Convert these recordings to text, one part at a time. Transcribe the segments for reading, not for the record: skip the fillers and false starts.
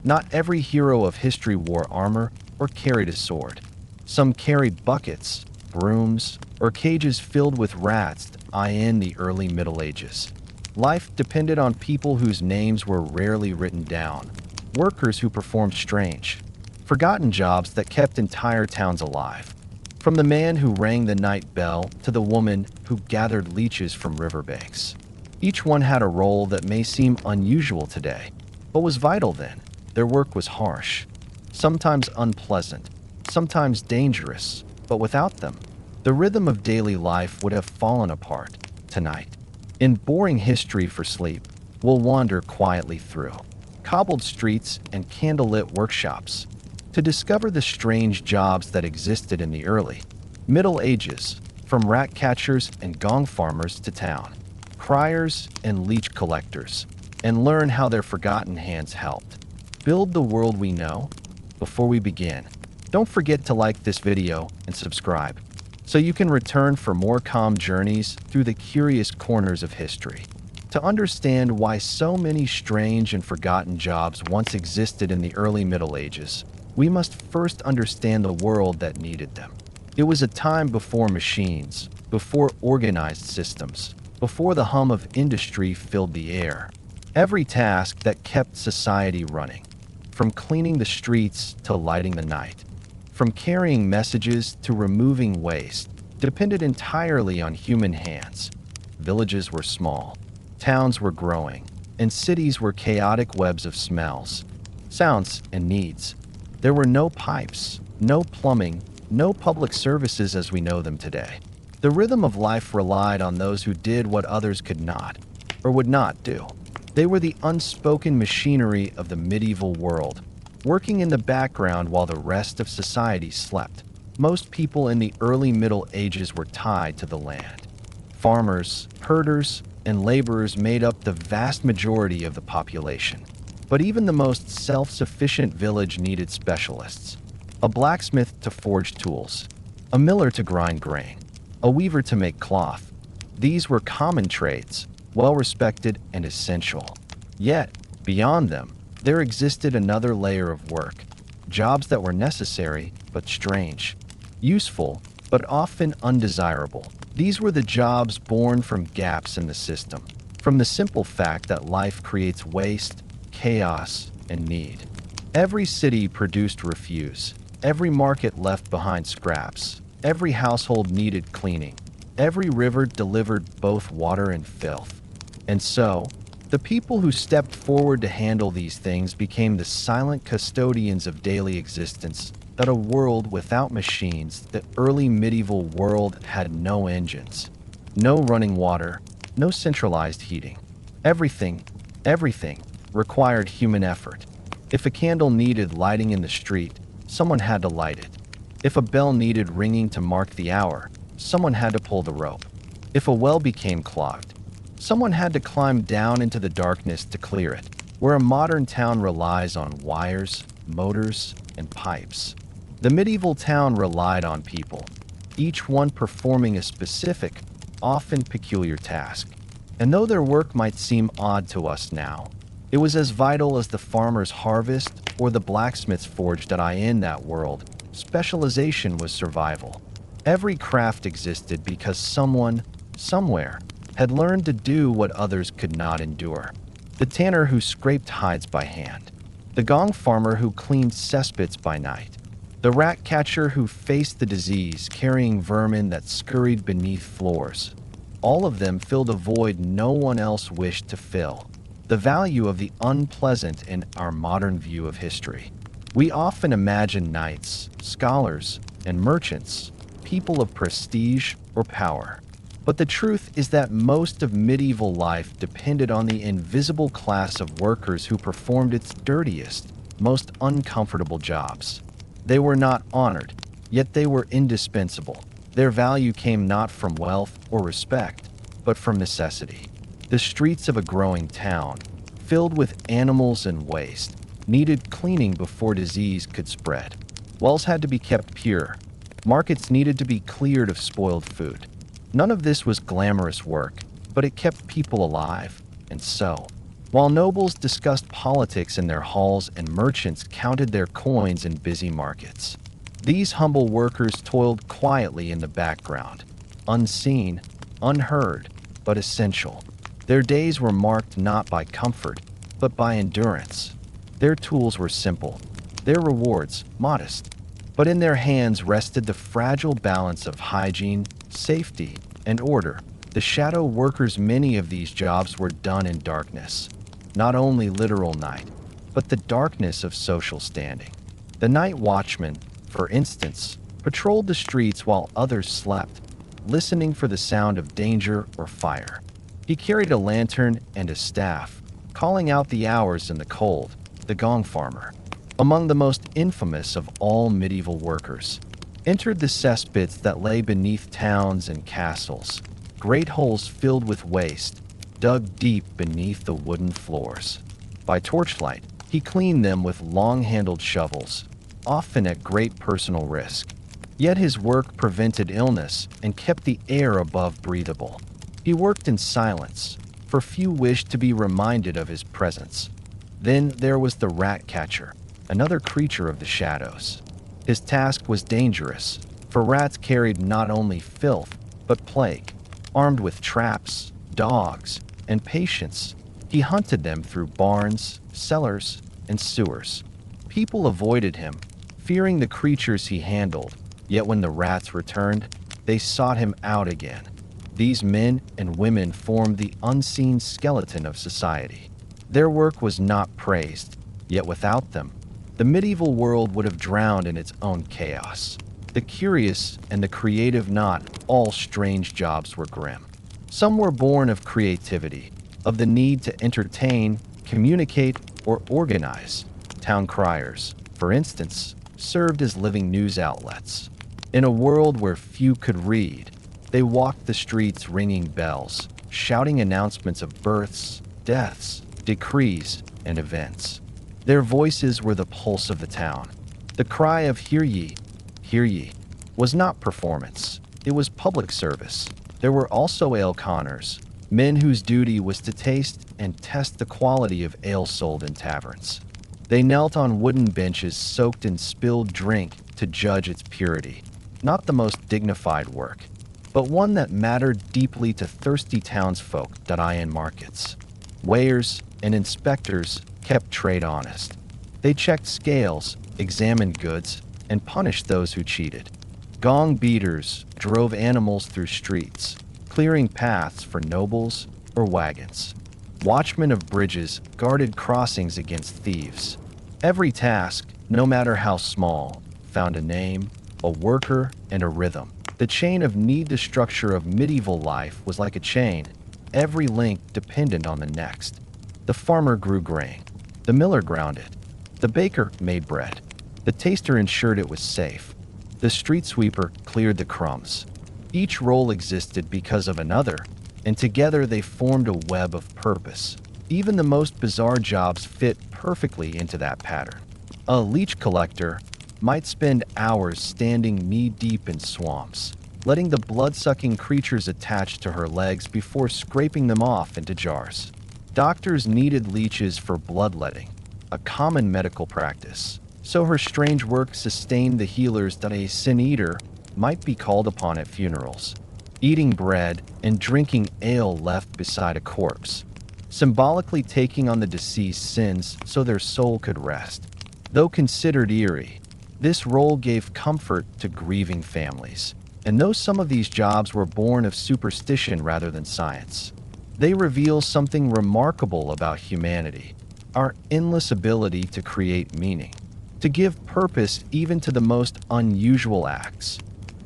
Not every hero of history wore armor or carried a sword. Some carried buckets, brooms, or cages filled with rats in the early Middle Ages. Life depended on people whose names were rarely written down, workers who performed strange, forgotten jobs that kept entire towns alive. From the man who rang the night bell to the woman who gathered leeches from riverbanks. Each one had a role that may seem unusual today, but was vital then. Their work was harsh, sometimes unpleasant, sometimes dangerous, but without them, the rhythm of daily life would have fallen apart. Tonight, in Boring History for Sleep, we'll wander quietly through cobbled streets and candlelit workshops to discover the strange jobs that existed in the early Middle Ages, from rat catchers and gong farmers to town criers and leech collectors, and learn how their forgotten hands helped build the world we know. Before we begin, don't forget to like this video and subscribe so you can return for more calm journeys through the curious corners of history. To understand why so many strange and forgotten jobs once existed in the early Middle Ages, we must first understand the world that needed them. It was a time before machines, before organized systems, before the hum of industry filled the air. Every task that kept society running, from cleaning the streets to lighting the night, from carrying messages to removing waste, depended entirely on human hands. Villages were small, towns were growing, and cities were chaotic webs of smells, sounds, and needs. There were no pipes, no plumbing, no public services as we know them today. The rhythm of life relied on those who did what others could not, or would not do. They were the unspoken machinery of the medieval world, working in the background while the rest of society slept. Most people in the early Middle Ages were tied to the land. Farmers, herders, and laborers made up the vast majority of the population. But even the most self-sufficient village needed specialists. A blacksmith to forge tools, a miller to grind grain, a weaver to make cloth. These were common trades, well-respected and essential. Yet, beyond them, there existed another layer of work, jobs that were necessary but strange, useful but often undesirable. These were the jobs born from gaps in the system, from the simple fact that life creates waste, chaos, and need. Every city produced refuse, every market left behind scraps, every household needed cleaning, every river delivered both water and filth. And so, the people who stepped forward to handle these things became the silent custodians of daily existence. That a world without machines, the early medieval world had no engines, no running water, no centralized heating. Everything required human effort. If a candle needed lighting in the street, someone had to light it. If a bell needed ringing to mark the hour, someone had to pull the rope. If a well became clogged, someone had to climb down into the darkness to clear it. Where a modern town relies on wires, motors, and pipes, the medieval town relied on people, each one performing a specific, often peculiar task. And though their work might seem odd to us now, it was as vital as the farmer's harvest or the blacksmith's forge that in that world, specialization was survival. Every craft existed because someone, somewhere, had learned to do what others could not endure. The tanner who scraped hides by hand, the gong farmer who cleaned cesspits by night, the rat catcher who faced the disease carrying vermin that scurried beneath floors. All of them filled a void no one else wished to fill. The value of the unpleasant in our modern view of history. We often imagine knights, scholars, and merchants, people of prestige or power. But the truth is that most of medieval life depended on the invisible class of workers who performed its dirtiest, most uncomfortable jobs. They were not honored, yet they were indispensable. Their value came not from wealth or respect, but from necessity. The streets of a growing town, filled with animals and waste, needed cleaning before disease could spread. Wells had to be kept pure. Markets needed to be cleared of spoiled food. None of this was glamorous work, but it kept people alive. And so, while nobles discussed politics in their halls and merchants counted their coins in busy markets. These humble workers toiled quietly in the background, unseen, unheard, but essential. Their days were marked not by comfort, but by endurance. Their tools were simple, their rewards modest, but in their hands rested the fragile balance of hygiene, safety, and order. The shadow workers, many of these jobs were done in darkness, not only literal night, but the darkness of social standing. The night watchman, for instance, patrolled the streets while others slept, listening for the sound of danger or fire. He carried a lantern and a staff, calling out the hours in the cold, the gong farmer. Among the most infamous of all medieval workers, entered the cesspits that lay beneath towns and castles, great holes filled with waste, dug deep beneath the wooden floors. By torchlight, he cleaned them with long-handled shovels, often at great personal risk. Yet his work prevented illness and kept the air above breathable. He worked in silence, for few wished to be reminded of his presence. Then there was the rat catcher, another creature of the shadows. His task was dangerous, for rats carried not only filth, but plague. Armed with traps, dogs, and patience, he hunted them through barns, cellars, and sewers. People avoided him, fearing the creatures he handled, yet when the rats returned, they sought him out again. These men and women formed the unseen skeleton of society. Their work was not praised, yet without them, the medieval world would have drowned in its own chaos. The curious and the creative, not all strange jobs were grim. Some were born of creativity, of the need to entertain, communicate, or organize. Town criers, for instance, served as living news outlets. In a world where few could read, they walked the streets ringing bells, shouting announcements of births, deaths, decrees, and events. Their voices were the pulse of the town. The cry of "Hear ye, hear ye," was not performance, it was public service. There were also ale conners, men whose duty was to taste and test the quality of ale sold in taverns. They knelt on wooden benches soaked in spilled drink to judge its purity. Not the most dignified work, but one that mattered deeply to thirsty townsfolk. In markets, weighers and inspectors kept trade honest. They checked scales, examined goods, and punished those who cheated. Gong beaters drove animals through streets, clearing paths for nobles or wagons. Watchmen of bridges guarded crossings against thieves. Every task, no matter how small, found a name, a worker, and a rhythm. The chain of need. The structure of medieval life was like a chain, every link dependent on the next. The farmer grew grain, the miller ground it, the baker made bread, the taster ensured it was safe, the street sweeper cleared the crumbs. Each role existed because of another, and together they formed a web of purpose. Even the most bizarre jobs fit perfectly into that pattern. A leech collector might spend hours standing knee-deep in swamps, letting the blood-sucking creatures attach to her legs before scraping them off into jars. Doctors needed leeches for bloodletting, a common medical practice, so her strange work sustained the healers that a sin-eater might be called upon at funerals, eating bread and drinking ale left beside a corpse, symbolically taking on the deceased's sins so their soul could rest. Though considered eerie, this role gave comfort to grieving families. And though some of these jobs were born of superstition rather than science, they reveal something remarkable about humanity, our endless ability to create meaning, to give purpose even to the most unusual acts.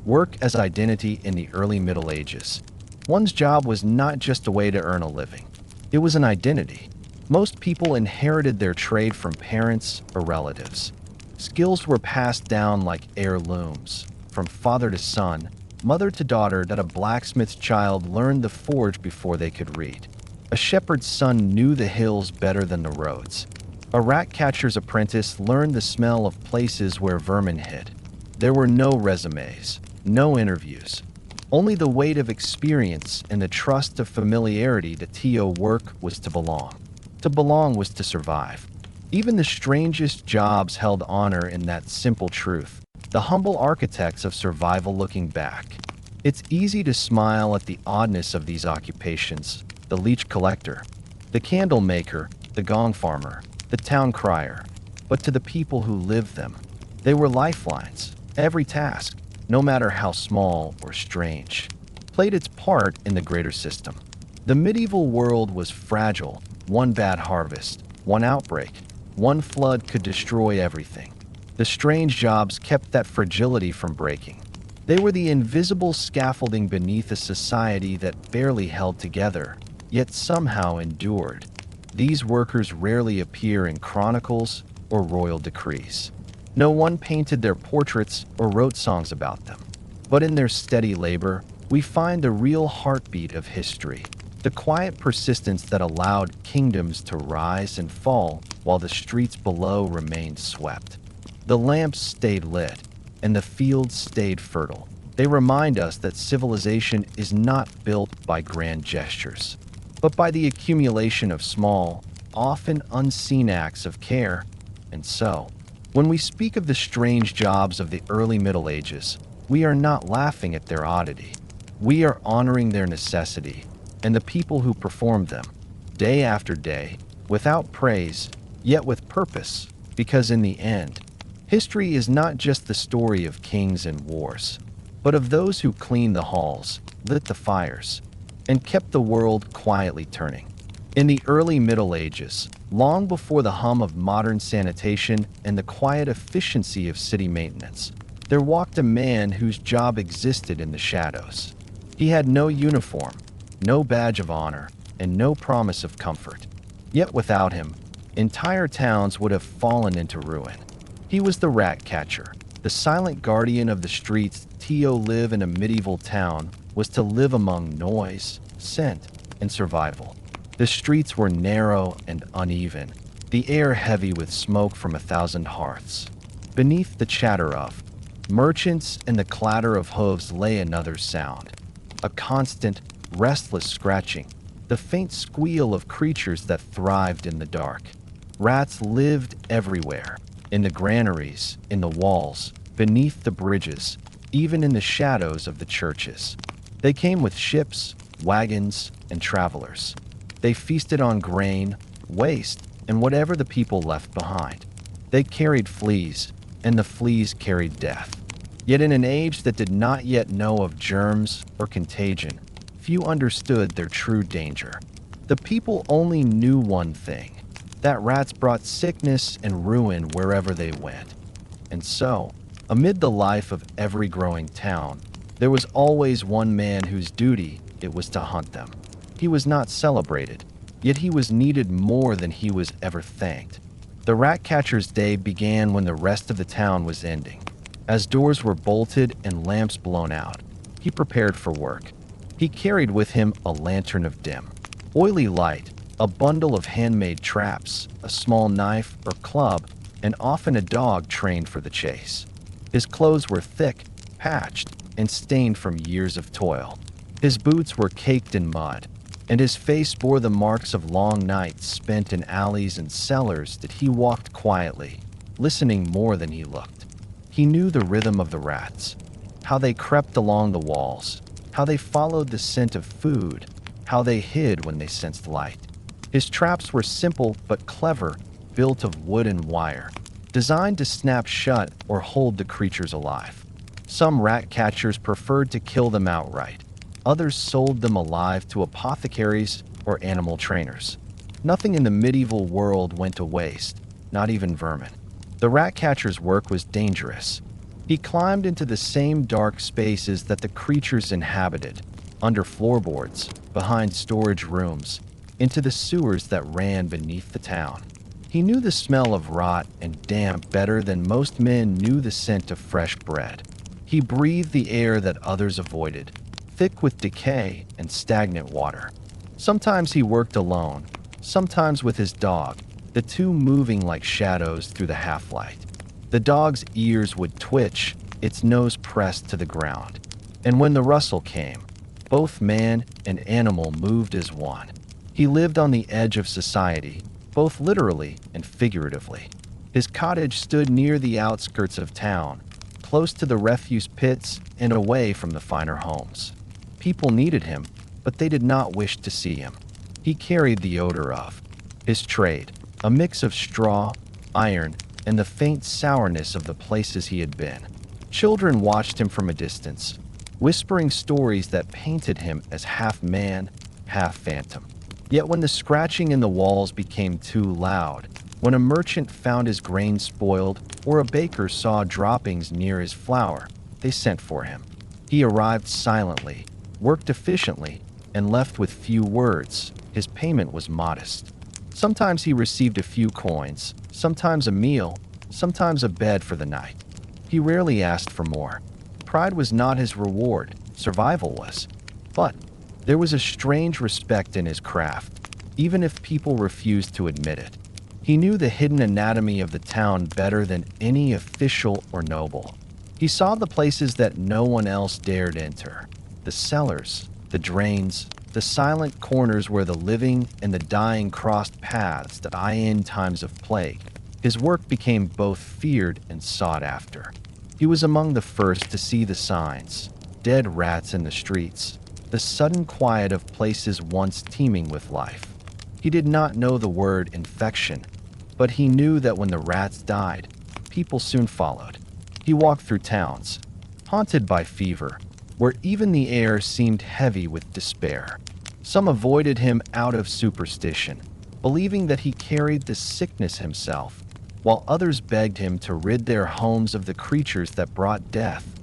Work as identity in the early Middle Ages. One's job was not just a way to earn a living. It was an identity. Most people inherited their trade from parents or relatives. Skills were passed down like heirlooms, from father to son, mother to daughter. That a blacksmith's child learned the forge before they could read. A shepherd's son knew the hills better than the roads. A rat catcher's apprentice learned the smell of places where vermin hid. There were no resumes, no interviews, only the weight of experience and the trust of familiarity. The TO work was to belong. To belong was to survive. Even the strangest jobs held honor in that simple truth. The humble architects of survival looking back. It's easy to smile at the oddness of these occupations. The leech collector, the candle maker, the gong farmer, the town crier. But to the people who lived them, they were lifelines. Every task, no matter how small or strange, played its part in the greater system. The medieval world was fragile. One bad harvest, one outbreak, one flood could destroy everything. The strange jobs kept that fragility from breaking. They were the invisible scaffolding beneath a society that barely held together, yet somehow endured. These workers rarely appear in chronicles or royal decrees. No one painted their portraits or wrote songs about them. But in their steady labor, we find the real heartbeat of history. The quiet persistence that allowed kingdoms to rise and fall while the streets below remained swept. The lamps stayed lit, and the fields stayed fertile. They remind us that civilization is not built by grand gestures, but by the accumulation of small, often unseen acts of care. And so, when we speak of the strange jobs of the early Middle Ages, we are not laughing at their oddity. We are honoring their necessity and the people who performed them, day after day, without praise, yet with purpose, because in the end, history is not just the story of kings and wars, but of those who cleaned the halls, lit the fires, and kept the world quietly turning. In the early Middle Ages, long before the hum of modern sanitation and the quiet efficiency of city maintenance, there walked a man whose job existed in the shadows. He had no uniform, no badge of honor, and no promise of comfort. Yet without him, entire towns would have fallen into ruin. He was the rat catcher, the silent guardian of the streets. To live in a medieval town was to live among noise, scent, and survival. The streets were narrow and uneven, the air heavy with smoke from 1,000 hearths. Beneath the chatter of merchants and the clatter of hooves lay another sound, a constant, restless scratching, the faint squeal of creatures that thrived in the dark. Rats lived everywhere, in the granaries, in the walls, beneath the bridges, even in the shadows of the churches. They came with ships, wagons, and travelers. They feasted on grain, waste, and whatever the people left behind. They carried fleas, and the fleas carried death. Yet in an age that did not yet know of germs or contagion, few understood their true danger. The people only knew one thing, that rats brought sickness and ruin wherever they went. And so, amid the life of every growing town, there was always one man whose duty it was to hunt them. He was not celebrated, yet he was needed more than he was ever thanked. The rat catcher's day began when the rest of the town was ending. As doors were bolted and lamps blown out, he prepared for work. He carried with him a lantern of dim, oily light, a bundle of handmade traps, a small knife or club, and often a dog trained for the chase. His clothes were thick, patched, and stained from years of toil. His boots were caked in mud, and his face bore the marks of long nights spent in alleys and cellars that he walked quietly, listening more than he looked. He knew the rhythm of the rats, how they crept along the walls, how they followed the scent of food, how they hid when they sensed light. His traps were simple but clever, built of wood and wire, designed to snap shut or hold the creatures alive. Some rat catchers preferred to kill them outright. Others sold them alive to apothecaries or animal trainers. Nothing in the medieval world went to waste, not even vermin. The rat catcher's work was dangerous. He climbed into the same dark spaces that the creatures inhabited, under floorboards, behind storage rooms, into the sewers that ran beneath the town. He knew the smell of rot and damp better than most men knew the scent of fresh bread. He breathed the air that others avoided, thick with decay and stagnant water. Sometimes he worked alone, sometimes with his dog, the two moving like shadows through the half-light. The dog's ears would twitch, its nose pressed to the ground. And when the rustle came, both man and animal moved as one. He lived on the edge of society, both literally and figuratively. His cottage stood near the outskirts of town, close to the refuse pits and away from the finer homes. People needed him, but they did not wish to see him. He carried the odor of his trade, a mix of straw, iron, and the faint sourness of the places he had been. Children watched him from a distance, whispering stories that painted him as half man, half phantom. Yet when the scratching in the walls became too loud, when a merchant found his grain spoiled or a baker saw droppings near his flour, they sent for him. He arrived silently, worked efficiently, and left with few words. His payment was modest. Sometimes he received a few coins, sometimes a meal, sometimes a bed for the night. He rarely asked for more. Pride was not his reward, survival was. But there was a strange respect in his craft, even if people refused to admit it. He knew the hidden anatomy of the town better than any official or noble. He saw the places that no one else dared enter, the cellars, the drains, the silent corners where the living and the dying crossed paths that in times of plague. His work became both feared and sought after. He was among the first to see the signs, dead rats in the streets, the sudden quiet of places once teeming with life. He did not know the word infection, but he knew that when the rats died, people soon followed. He walked through towns, haunted by fever, where even the air seemed heavy with despair. Some avoided him out of superstition, believing that he carried the sickness himself, while others begged him to rid their homes of the creatures that brought death.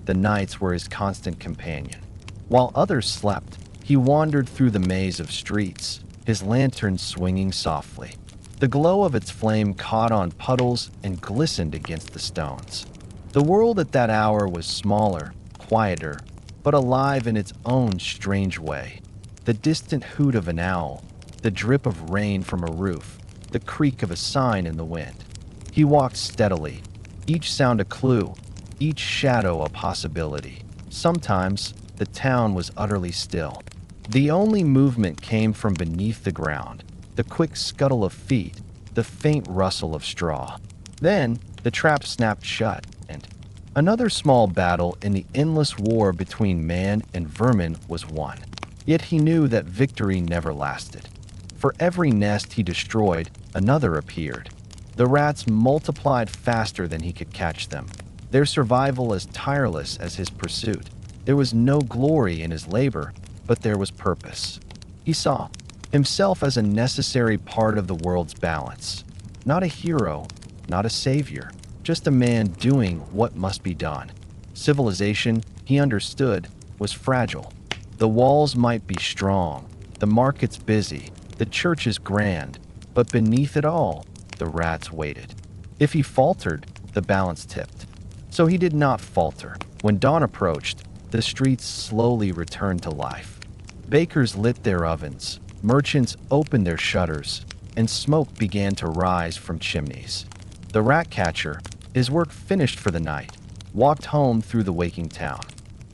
The nights were his constant companion. While others slept, he wandered through the maze of streets, his lantern swinging softly. The glow of its flame caught on puddles and glistened against the stones. The world at that hour was smaller, quieter, but alive in its own strange way. The distant hoot of an owl, the drip of rain from a roof, the creak of a sign in the wind. He walked steadily, each sound a clue, each shadow a possibility. Sometimes the town was utterly still. The only movement came from beneath the ground, the quick scuttle of feet, the faint rustle of straw. Then the trap snapped shut, and another small battle in the endless war between man and vermin was won. Yet he knew that victory never lasted. For every nest he destroyed, another appeared. The rats multiplied faster than he could catch them, their survival as tireless as his pursuit. There was no glory in his labor, but there was purpose. He saw himself as a necessary part of the world's balance. Not a hero, not a savior, just a man doing what must be done. Civilization, he understood, was fragile. The walls might be strong, the markets busy, the churches grand, but beneath it all, the rats waited. If he faltered, the balance tipped. So he did not falter. When dawn approached, the streets slowly returned to life. Bakers lit their ovens, merchants opened their shutters, and smoke began to rise from chimneys. The rat catcher, his work finished for the night, walked home through the waking town.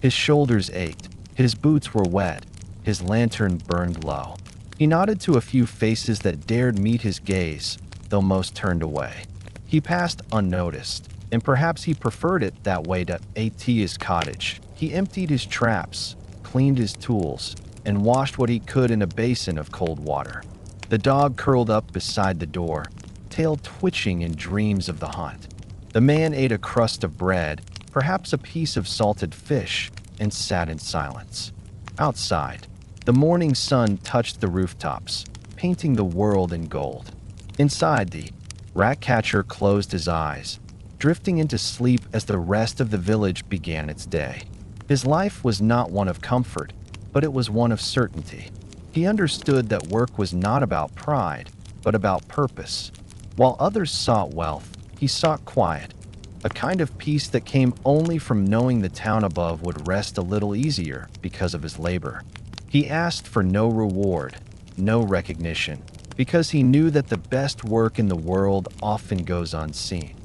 His shoulders ached, his boots were wet, his lantern burned low. He nodded to a few faces that dared meet his gaze, though most turned away. He passed unnoticed, and perhaps he preferred it that way to his cottage. He emptied his traps, cleaned his tools, and washed what he could in a basin of cold water. The dog curled up beside the door, tail twitching in dreams of the hunt. The man ate a crust of bread, perhaps a piece of salted fish, and sat in silence. Outside, the morning sun touched the rooftops, painting the world in gold. Inside, the rat catcher closed his eyes, drifting into sleep as the rest of the village began its day. His life was not one of comfort, but it was one of certainty. He understood that work was not about pride, but about purpose. While others sought wealth, he sought quiet, a kind of peace that came only from knowing the town above would rest a little easier because of his labor. He asked for no reward, no recognition, because he knew that the best work in the world often goes unseen.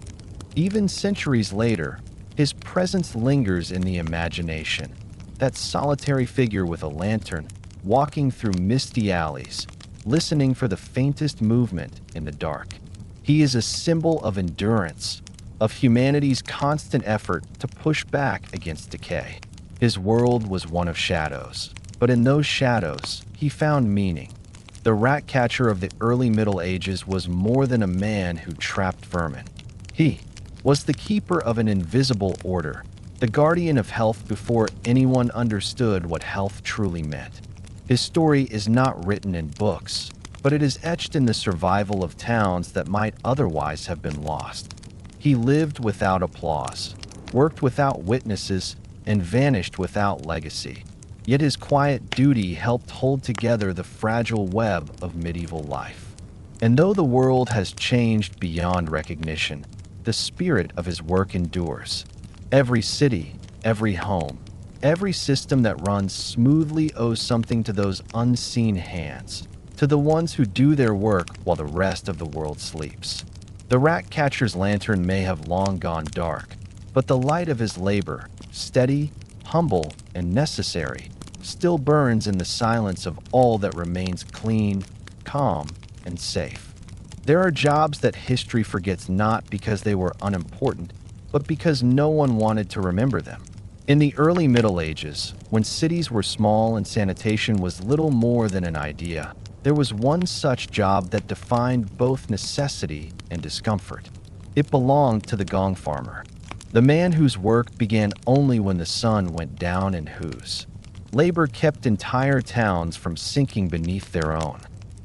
Even centuries later, his presence lingers in the imagination. That solitary figure with a lantern, walking through misty alleys, listening for the faintest movement in the dark. He is a symbol of endurance, of humanity's constant effort to push back against decay. His world was one of shadows, but in those shadows, he found meaning. The rat catcher of the early Middle Ages was more than a man who trapped vermin. He was the keeper of an invisible order, the guardian of health before anyone understood what health truly meant. His story is not written in books, but it is etched in the survival of towns that might otherwise have been lost. He lived without applause, worked without witnesses, and vanished without legacy. Yet his quiet duty helped hold together the fragile web of medieval life. And though the world has changed beyond recognition, the spirit of his work endures. Every city, every home, every system that runs smoothly owes something to those unseen hands, to the ones who do their work while the rest of the world sleeps. The rat catcher's lantern may have long gone dark, but the light of his labor, steady, humble, and necessary, still burns in the silence of all that remains clean, calm, and safe. There are jobs that history forgets not because they were unimportant, but because no one wanted to remember them. In the early Middle Ages, when cities were small and sanitation was little more than an idea, there was one such job that defined both necessity and discomfort. It belonged to the gong farmer, the man whose work began only when the sun went down and whose labor kept entire towns from sinking beneath their own.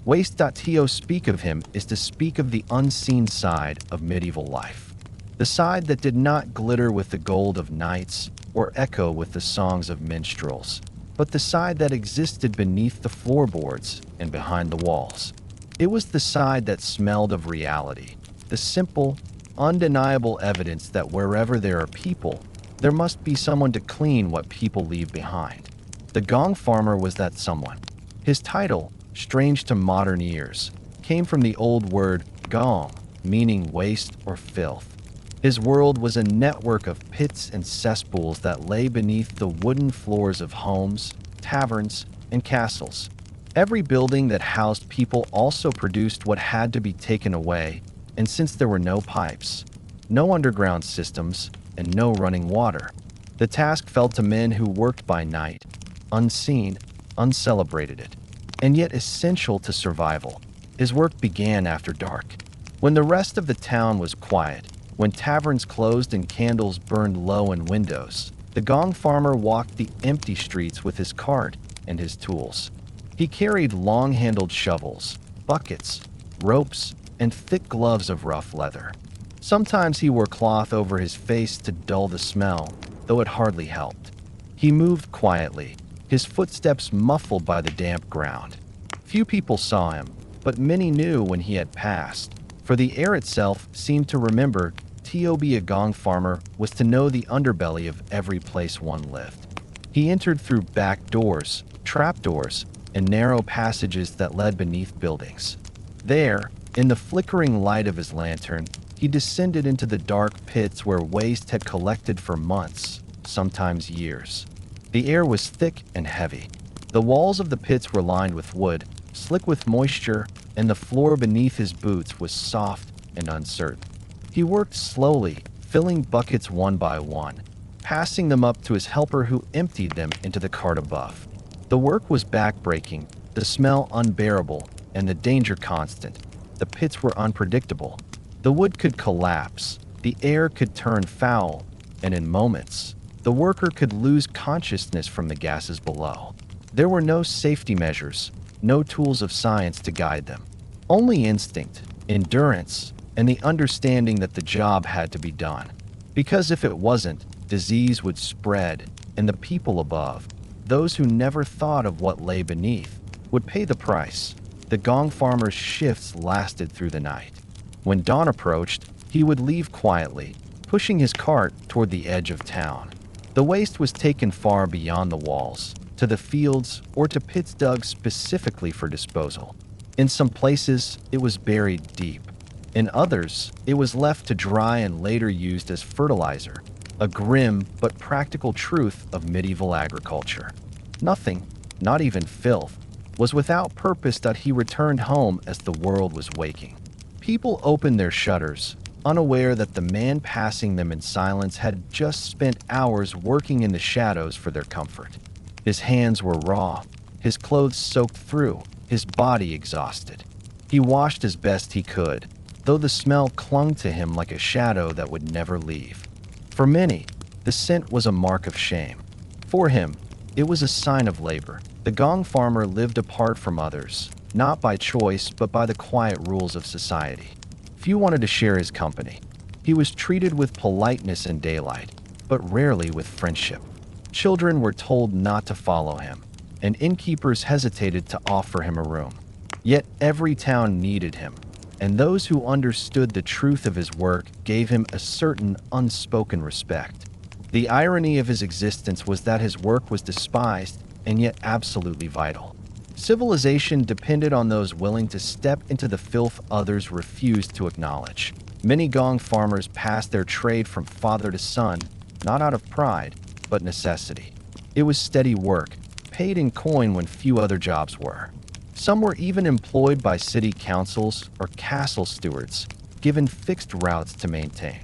Waste.to speak of him is to speak of the unseen side of medieval life, the side that did not glitter with the gold of knights or echo with the songs of minstrels, but the side that existed beneath the floorboards and behind the walls. It was the side that smelled of reality, the simple, undeniable evidence that wherever there are people, there must be someone to clean what people leave behind. The gong farmer was that someone. His title, strange to modern ears, came from the old word gong, meaning waste or filth. His world was a network of pits and cesspools that lay beneath the wooden floors of homes, taverns, and castles. Every building that housed people also produced what had to be taken away, and since there were no pipes, no underground systems, and no running water, the task fell to men who worked by night, unseen, uncelebrated it, and yet essential to survival. His work began after dark, when the rest of the town was quiet, when taverns closed and candles burned low in windows. The gong farmer walked the empty streets with his cart and his tools. He carried long-handled shovels, buckets, ropes, and thick gloves of rough leather. Sometimes he wore cloth over his face to dull the smell, though it hardly helped. He moved quietly, his footsteps muffled by the damp ground. Few people saw him, but many knew when he had passed, for the air itself seemed to remember to be a gong farmer was to know the underbelly of every place one lived. He entered through back doors, trapdoors, and narrow passages that led beneath buildings. There, in the flickering light of his lantern, he descended into the dark pits where waste had collected for months, sometimes years. The air was thick and heavy. The walls of the pits were lined with wood, slick with moisture, and the floor beneath his boots was soft and uncertain. He worked slowly, filling buckets one by one, passing them up to his helper who emptied them into the cart above. The work was backbreaking, the smell unbearable, and the danger constant. The pits were unpredictable. The wood could collapse, the air could turn foul, and in moments, the worker could lose consciousness from the gases below. There were no safety measures, no tools of science to guide them. Only instinct, endurance, and the understanding that the job had to be done. Because if it wasn't, disease would spread, and the people above, those who never thought of what lay beneath, would pay the price. The gong farmer's shifts lasted through the night. When dawn approached, he would leave quietly, pushing his cart toward the edge of town. The waste was taken far beyond the walls, to the fields or to pits dug specifically for disposal. In some places, it was buried deep. In others, it was left to dry and later used as fertilizer, a grim but practical truth of medieval agriculture. Nothing, not even filth, was without purpose that he returned home as the world was waking. People opened their shutters, unaware that the man passing them in silence had just spent hours working in the shadows for their comfort. His hands were raw, his clothes soaked through, his body exhausted. He washed as best he could, though the smell clung to him like a shadow that would never leave. For many, the scent was a mark of shame. For him, it was a sign of labor. The gong farmer lived apart from others, not by choice but by the quiet rules of society. Few wanted to share his company. He was treated with politeness in daylight, but rarely with friendship. Children were told not to follow him, and innkeepers hesitated to offer him a room. Yet every town needed him, and those who understood the truth of his work gave him a certain unspoken respect. The irony of his existence was that his work was despised and yet absolutely vital. Civilization depended on those willing to step into the filth others refused to acknowledge. Many gong farmers passed their trade from father to son, not out of pride, but necessity. It was steady work, paid in coin when few other jobs were. Some were even employed by city councils or castle stewards, given fixed routes to maintain.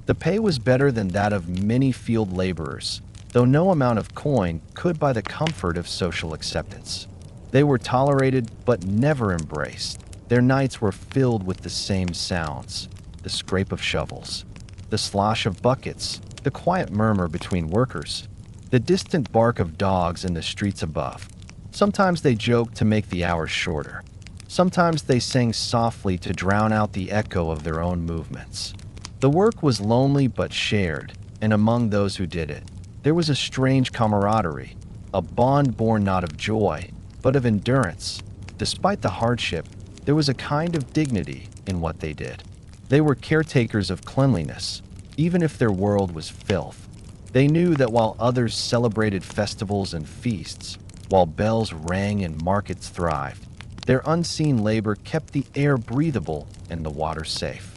The pay was better than that of many field laborers, though no amount of coin could buy the comfort of social acceptance. They were tolerated but never embraced. Their nights were filled with the same sounds: the scrape of shovels, the slosh of buckets, the quiet murmur between workers, the distant bark of dogs in the streets above. Sometimes they joked to make the hours shorter. Sometimes they sang softly to drown out the echo of their own movements. The work was lonely but shared, and among those who did it, there was a strange camaraderie, a bond born not of joy, but of endurance. Despite the hardship, there was a kind of dignity in what they did. They were caretakers of cleanliness, even if their world was filth. They knew that while others celebrated festivals and feasts, while bells rang and markets thrived, their unseen labor kept the air breathable and the water safe.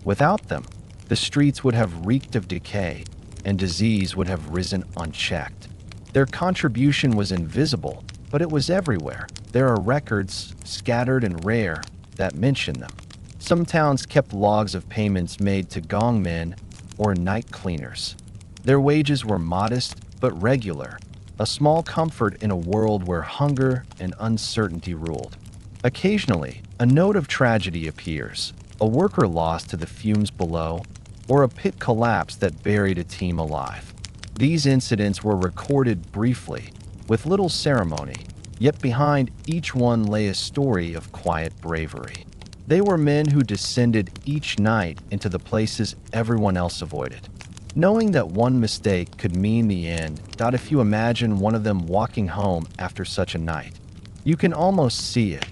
Without them, the streets would have reeked of decay, and disease would have risen unchecked. Their contribution was invisible, but it was everywhere. There are records, scattered and rare, that mention them. Some towns kept logs of payments made to gong men or night cleaners. Their wages were modest but regular, a small comfort in a world where hunger and uncertainty ruled. Occasionally, a note of tragedy appears: a worker lost to the fumes below, or a pit collapse that buried a team alive. These incidents were recorded briefly, with little ceremony, yet behind each one lay a story of quiet bravery. They were men who descended each night into the places everyone else avoided, knowing that one mistake could mean the end. If you imagine one of them walking home after such a night, you can almost see it: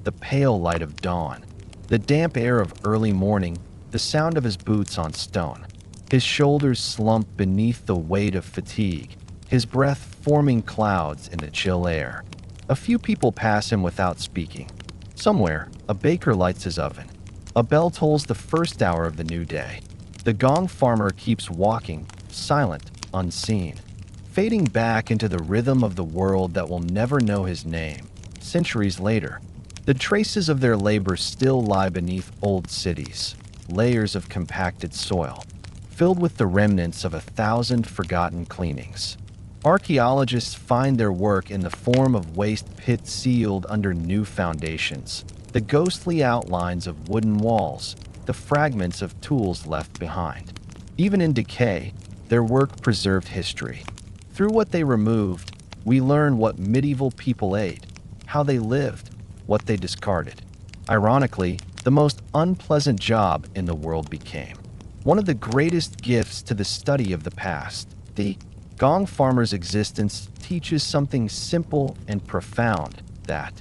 the pale light of dawn, the damp air of early morning, the sound of his boots on stone, his shoulders slumped beneath the weight of fatigue, his breath forming clouds in the chill air. A few people pass him without speaking. Somewhere, a baker lights his oven. A bell tolls the first hour of the new day. The gong farmer keeps walking, silent, unseen, fading back into the rhythm of the world that will never know his name. Centuries later, the traces of their labor still lie beneath old cities, layers of compacted soil, filled with the remnants of 1,000 forgotten cleanings. Archaeologists find their work in the form of waste pits sealed under new foundations, the ghostly outlines of wooden walls, the fragments of tools left behind. Even in decay, their work preserved history. Through what they removed, we learn what medieval people ate, how they lived, what they discarded. Ironically, the most unpleasant job in the world became one of the greatest gifts to the study of the past. The gong farmer's existence teaches something simple and profound: that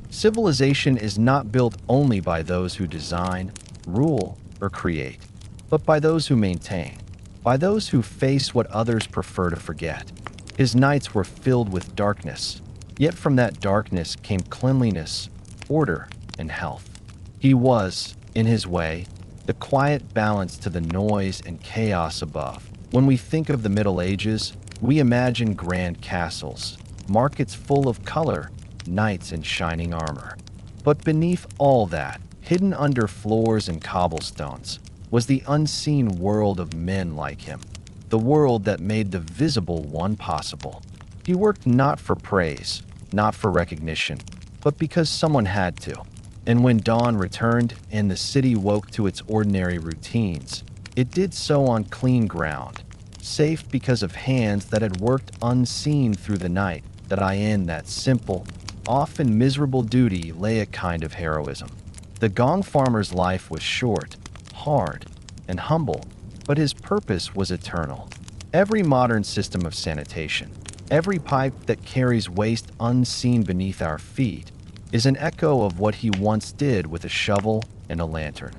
civilization is not built only by those who design, rule, or create, but by those who maintain, by those who face what others prefer to forget. His nights were filled with darkness, yet from that darkness came cleanliness, order, and health. He was, in his way, the quiet balance to the noise and chaos above. When we think of the Middle Ages, we imagine grand castles, markets full of color, knights in shining armor. But beneath all that, hidden under floors and cobblestones, was the unseen world of men like him, the world that made the visible one possible. He worked not for praise, not for recognition, but because someone had to. And when dawn returned and the city woke to its ordinary routines, it did so on clean ground, safe because of hands that had worked unseen through the night. That in that simple, often miserable duty lay a kind of heroism. The gong farmer's life was short, hard, and humble, but his purpose was eternal. Every modern system of sanitation, every pipe that carries waste unseen beneath our feet, is an echo of what he once did with a shovel and a lantern.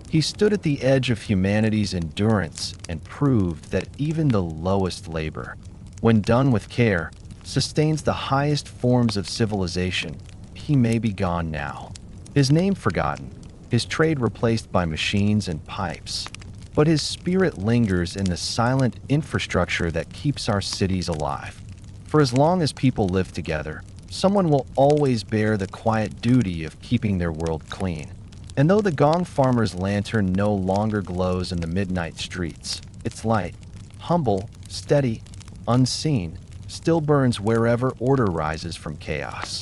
He stood at the edge of humanity's endurance and proved that even the lowest labor, when done with care, sustains the highest forms of civilization. He may be gone now, his name forgotten, his trade replaced by machines and pipes, but his spirit lingers in the silent infrastructure that keeps our cities alive. For as long as people live together, someone will always bear the quiet duty of keeping their world clean. And though the gong farmer's lantern no longer glows in the midnight streets, its light, humble, steady, unseen, still burns wherever order rises from chaos.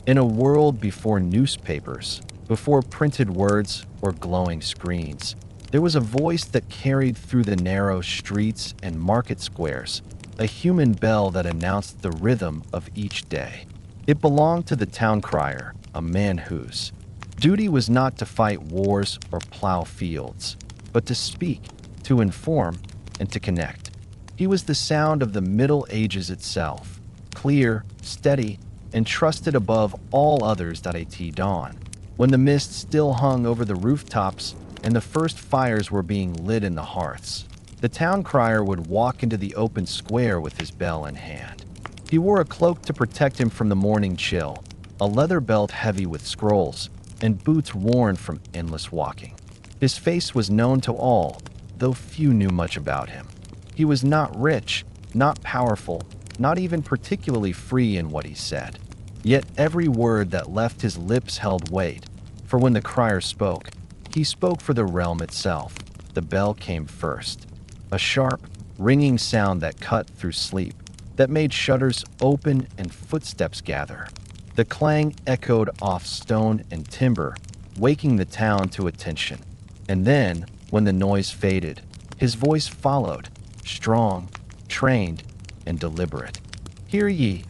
In a world before newspapers, before printed words or glowing screens, there was a voice that carried through the narrow streets and market squares, a human bell that announced the rhythm of each day. It belonged to the town crier, a man whose duty was not to fight wars or plow fields, but to speak, to inform, and to connect. He was the sound of the Middle Ages itself, clear, steady, and trusted above all others. At dawn, when the mist still hung over the rooftops and the first fires were being lit in the hearths, the town crier would walk into the open square with his bell in hand. He wore a cloak to protect him from the morning chill, a leather belt heavy with scrolls, and boots worn from endless walking. His face was known to all, though few knew much about him. He was not rich, not powerful, not even particularly free in what he said. Yet every word that left his lips held weight, for when the crier spoke, he spoke for the realm itself. The bell came first, a sharp, ringing sound that cut through sleep, that made shutters open and footsteps gather. The clang echoed off stone and timber, waking the town to attention. And then, when the noise faded, his voice followed, strong, trained, and deliberate. Hear ye,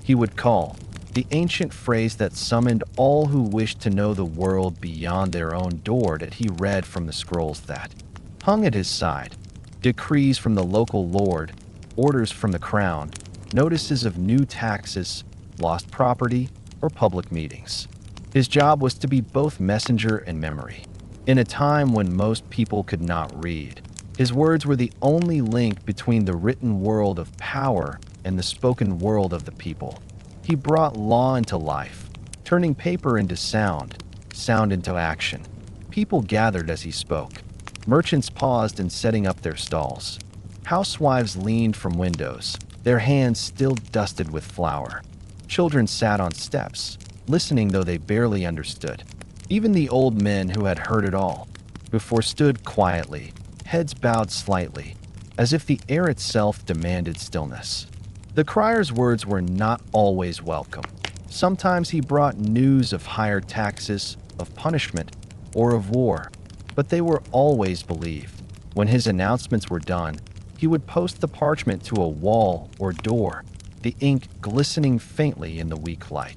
he would call, the ancient phrase that summoned all who wished to know the world beyond their own door. That he read from the scrolls that hung at his side, decrees from the local lord, orders from the crown, notices of new taxes, lost property, or public meetings. His job was to be both messenger and memory. In a time when most people could not read, his words were the only link between the written world of power and the spoken world of the people. He brought law into life, turning paper into sound, sound into action. People gathered as he spoke. Merchants paused in setting up their stalls. Housewives leaned from windows, their hands still dusted with flour. Children sat on steps, listening though they barely understood. Even the old men who had heard it all before stood quietly, heads bowed slightly, as if the air itself demanded stillness. The crier's words were not always welcome. Sometimes he brought news of higher taxes, of punishment, or of war, but they were always believed. When his announcements were done, he would post the parchment to a wall or door, the ink glistening faintly in the weak light.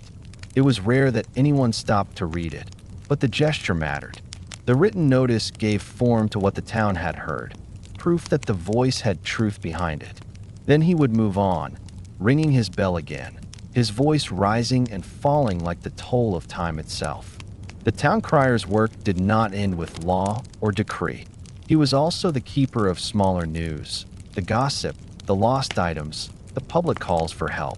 It was rare that anyone stopped to read it, but the gesture mattered. The written notice gave form to what the town had heard, proof that the voice had truth behind it. Then he would move on, ringing his bell again, his voice rising and falling like the toll of time itself. The town crier's work did not end with law or decree. He was also the keeper of smaller news, the gossip, the lost items, the public calls for help.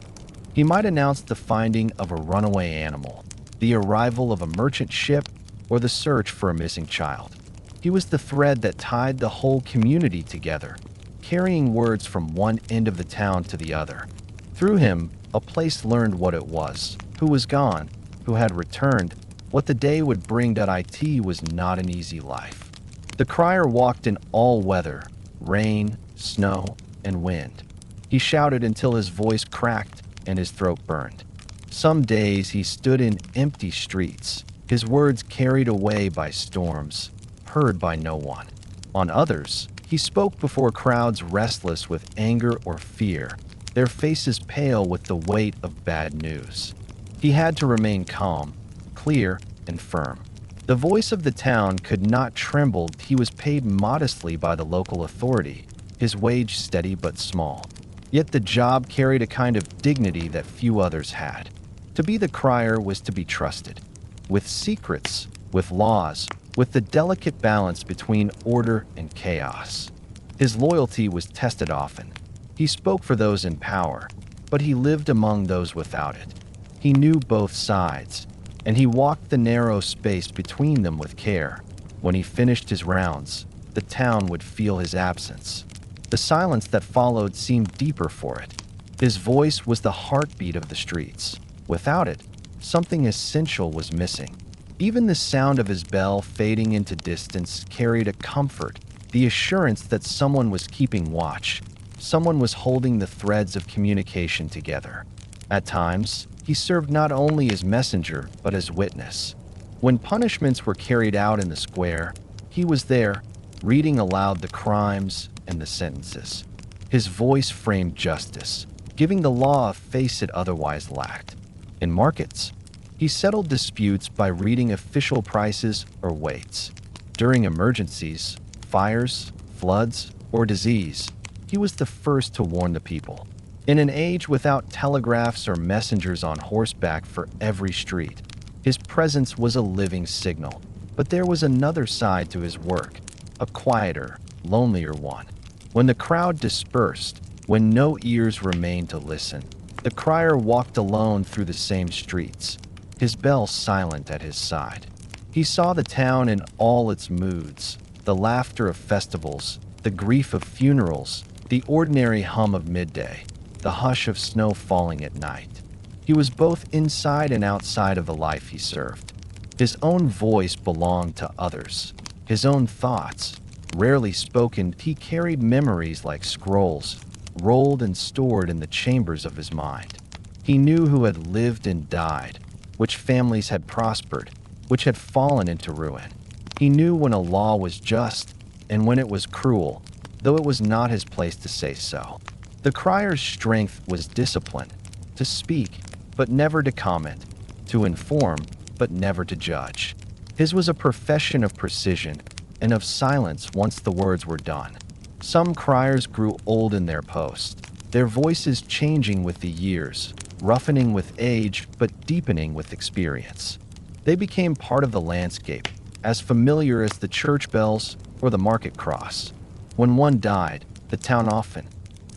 He might announce the finding of a runaway animal, the arrival of a merchant ship, or the search for a missing child. He was the thread that tied the whole community together, carrying words from one end of the town to the other. Through him, A place learned what it was, who was gone, who had returned. What the day would bring. It was not an easy life. The crier walked in all weather, rain, snow, and wind. He shouted until his voice cracked and his throat burned. Some days he stood in empty streets, his words carried away by storms, heard by no one. On others, he spoke before crowds restless with anger or fear, their faces pale with the weight of bad news. He had to remain calm, clear, and firm. The voice of the town could not tremble. He was paid modestly by the local authority, his wage steady but small. Yet the job carried a kind of dignity that few others had. To be the crier was to be trusted. With secrets, with laws, with the delicate balance between order and chaos. His loyalty was tested often. He spoke for those in power, but he lived among those without it. He knew both sides, and he walked the narrow space between them with care. When he finished his rounds, the town would feel his absence. The silence that followed seemed deeper for it. His voice was the heartbeat of the streets. Without it, something essential was missing. Even the sound of his bell fading into distance carried a comfort, the assurance that someone was keeping watch. Someone was holding the threads of communication together. At times, he served not only as messenger, but as witness. When punishments were carried out in the square, he was there, reading aloud the crimes and the sentences. His voice framed justice, giving the law a face it otherwise lacked. In markets, he settled disputes by reading official prices or weights. During emergencies, fires, floods, or disease, he was the first to warn the people. In an age without telegraphs or messengers on horseback for every street, his presence was a living signal. But there was another side to his work, a quieter, lonelier one. When the crowd dispersed, when no ears remained to listen, the crier walked alone through the same streets, his bell silent at his side. He saw the town in all its moods, the laughter of festivals, the grief of funerals, the ordinary hum of midday, the hush of snow falling at night. He was both inside and outside of the life he served. His own voice belonged to others. His own thoughts, rarely spoken, he carried memories like scrolls, rolled and stored in the chambers of his mind. He knew who had lived and died, which families had prospered, which had fallen into ruin. He knew when a law was just and when it was cruel, though it was not his place to say so. The crier's strength was discipline, to speak, but never to comment, to inform, but never to judge. His was a profession of precision and of silence once the words were done. Some criers grew old in their post, their voices changing with the years, roughening with age, but deepening with experience. They became part of the landscape, as familiar as the church bells or the market cross. When one died, the town often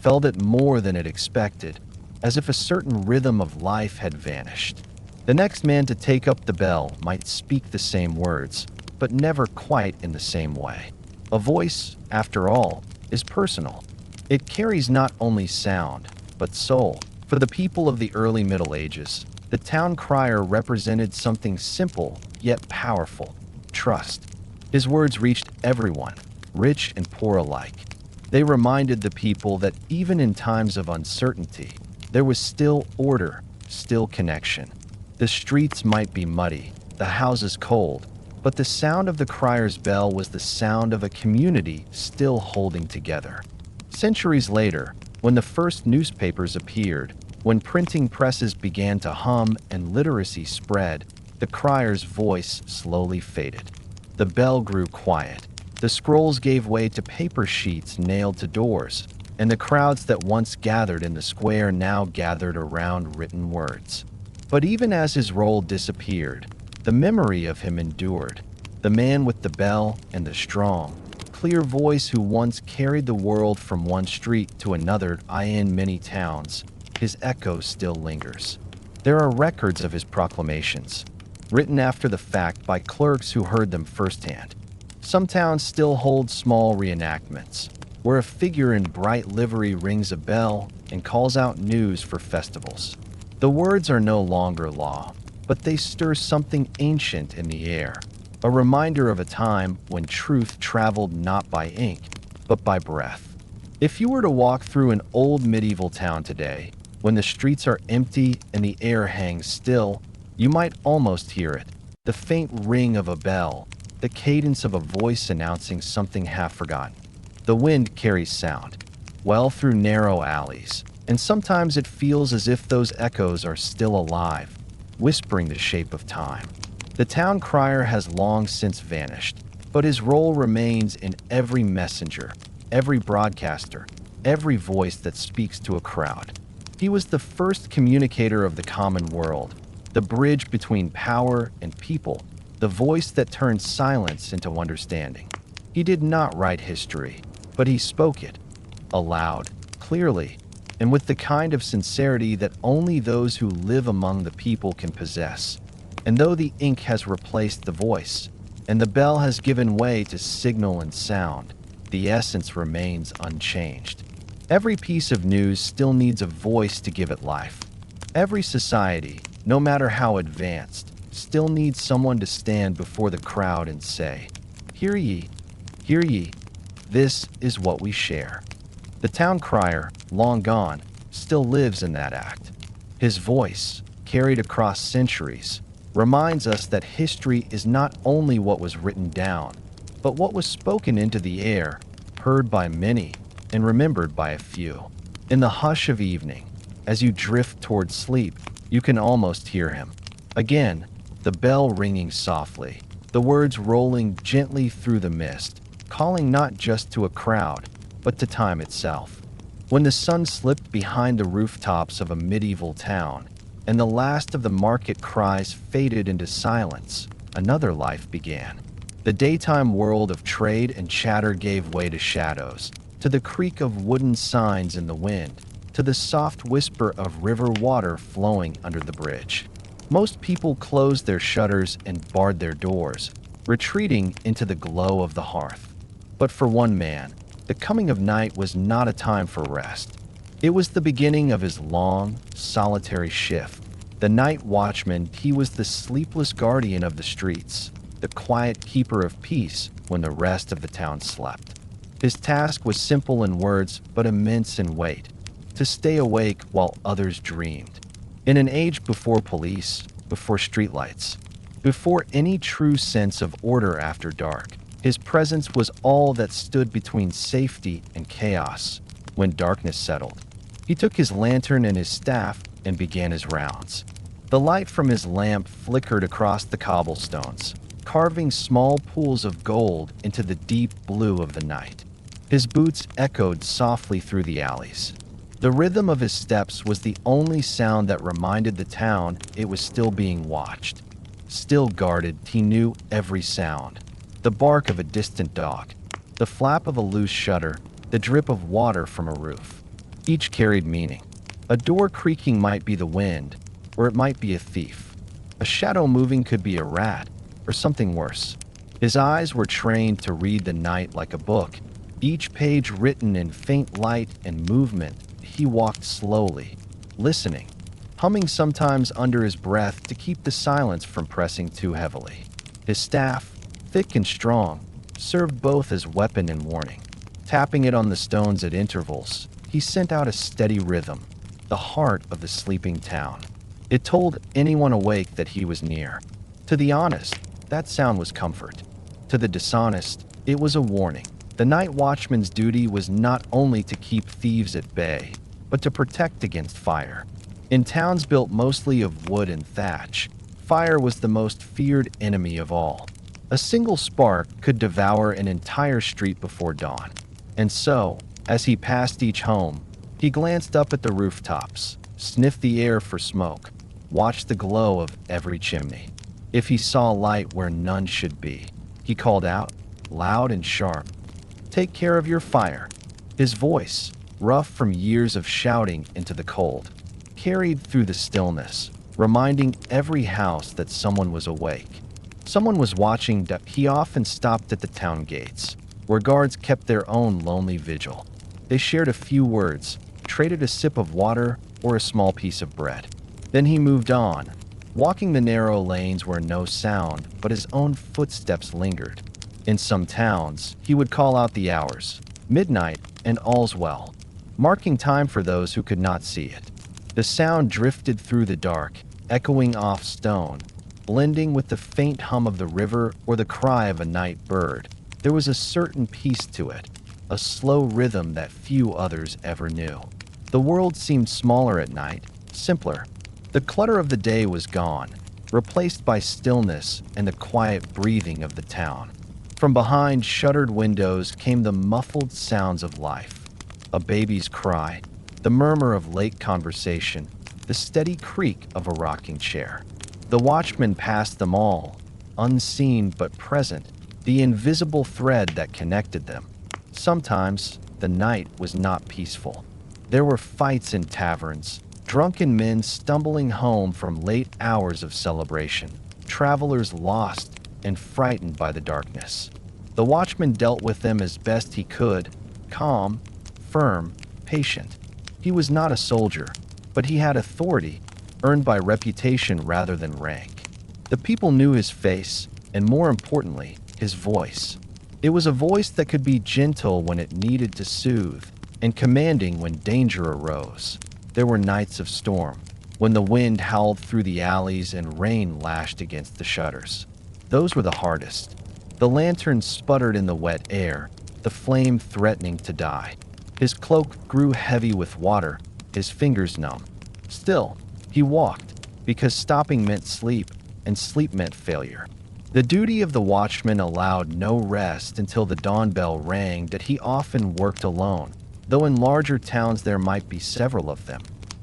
felt it more than it expected, as if a certain rhythm of life had vanished. The next man to take up the bell might speak the same words, but never quite in the same way. A voice, after all, is personal. It carries not only sound, but soul. For the people of the early Middle Ages, the town crier represented something simple yet powerful: trust. His words reached everyone, rich and poor alike. They reminded the people that even in times of uncertainty, there was still order, still connection. The streets might be muddy, the houses cold, but the sound of the crier's bell was the sound of a community still holding together. Centuries later, when the first newspapers appeared, when printing presses began to hum and literacy spread, the crier's voice slowly faded. The bell grew quiet. The scrolls gave way to paper sheets nailed to doors, and the crowds that once gathered in the square now gathered around written words. But even as his role disappeared, the memory of him endured. The man with the bell and the strong, clear voice who once carried the world from one street to another in many towns, his echo still lingers. There are records of his proclamations, written after the fact by clerks who heard them firsthand. Some towns still hold small reenactments, where a figure in bright livery rings a bell and calls out news for festivals. The words are no longer law, but they stir something ancient in the air, a reminder of a time when truth traveled not by ink, but by breath. If you were to walk through an old medieval town today, when the streets are empty and the air hangs still, you might almost hear it, the faint ring of a bell, the cadence of a voice announcing something half forgotten. The wind carries sound, well through narrow alleys, and sometimes it feels as if those echoes are still alive, whispering the shape of time. The town crier has long since vanished, but his role remains in every messenger, every broadcaster, every voice that speaks to a crowd. He was the first communicator of the common world, the bridge between power and people, the voice that turned silence into understanding. He did not write history, but he spoke it, aloud, clearly, and with the kind of sincerity that only those who live among the people can possess. And though the ink has replaced the voice, and the bell has given way to signal and sound, the essence remains unchanged. Every piece of news still needs a voice to give it life. Every society, no matter how advanced, still needs someone to stand before the crowd and say, "Hear ye, this is what we share." The town crier, long gone, still lives in that act. His voice, carried across centuries, reminds us that history is not only what was written down, but what was spoken into the air, heard by many, and remembered by a few. In the hush of evening, as you drift toward sleep, you can almost hear him. Again, the bell ringing softly, the words rolling gently through the mist, calling not just to a crowd, but to time itself. When the sun slipped behind the rooftops of a medieval town, and the last of the market cries faded into silence, another life began. The daytime world of trade and chatter gave way to shadows, to the creak of wooden signs in the wind, to the soft whisper of river water flowing under the bridge. Most people closed their shutters and barred their doors, retreating into the glow of the hearth. But for one man, the coming of night was not a time for rest. It was the beginning of his long, solitary shift. The night watchman, he was the sleepless guardian of the streets, the quiet keeper of peace when the rest of the town slept. His task was simple in words, but immense in weight: to stay awake while others dreamed. In an age before police, before streetlights, before any true sense of order after dark, his presence was all that stood between safety and chaos. When darkness settled, he took his lantern and his staff and began his rounds. The light from his lamp flickered across the cobblestones, carving small pools of gold into the deep blue of the night. His boots echoed softly through the alleys. The rhythm of his steps was the only sound that reminded the town it was still being watched. Still guarded, he knew every sound. The bark of a distant dog, the flap of a loose shutter, the drip of water from a roof. Each carried meaning. A door creaking might be the wind, or it might be a thief. A shadow moving could be a rat, or something worse. His eyes were trained to read the night like a book, each page written in faint light and movement. He walked slowly, listening, humming sometimes under his breath to keep the silence from pressing too heavily. His staff, thick and strong, served both as weapon and warning. Tapping it on the stones at intervals, he sent out a steady rhythm, the heart of the sleeping town. It told anyone awake that he was near. To the honest, that sound was comfort. To the dishonest, it was a warning. The night watchman's duty was not only to keep thieves at bay, but to protect against fire. In towns built mostly of wood and thatch, fire was the most feared enemy of all. A single spark could devour an entire street before dawn. And so, as he passed each home, he glanced up at the rooftops, sniffed the air for smoke, watched the glow of every chimney. If he saw light where none should be, he called out, loud and sharp, "Take care of your fire." His voice, rough from years of shouting into the cold, carried through the stillness, reminding every house that someone was awake. Someone was watching. He often stopped at the town gates, where guards kept their own lonely vigil. They shared a few words, traded a sip of water or a small piece of bread. Then he moved on, walking the narrow lanes where no sound but his own footsteps lingered. In some towns, he would call out the hours, midnight and all's well, marking time for those who could not see it. The sound drifted through the dark, echoing off stone, blending with the faint hum of the river or the cry of a night bird. There was a certain peace to it, a slow rhythm that few others ever knew. The world seemed smaller at night, simpler. The clutter of the day was gone, replaced by stillness and the quiet breathing of the town. From behind shuttered windows came the muffled sounds of life. A baby's cry, the murmur of late conversation, the steady creak of a rocking chair. The watchman passed them all, unseen but present, the invisible thread that connected them. Sometimes the night was not peaceful. There were fights in taverns, drunken men stumbling home from late hours of celebration, travelers lost and frightened by the darkness. The watchman dealt with them as best he could, calm, firm, patient. He was not a soldier, but he had authority, earned by reputation rather than rank. The people knew his face, and more importantly, his voice. It was a voice that could be gentle when it needed to soothe, and commanding when danger arose. There were nights of storm, when the wind howled through the alleys and rain lashed against the shutters. Those were the hardest. The lantern sputtered in the wet air, the flame threatening to die. His cloak grew heavy with water, his fingers numb. Still, he walked, because stopping meant sleep, and sleep meant failure. The duty of the watchman allowed no rest until the dawn bell rang that he often worked alone, though in larger towns there might be several of them,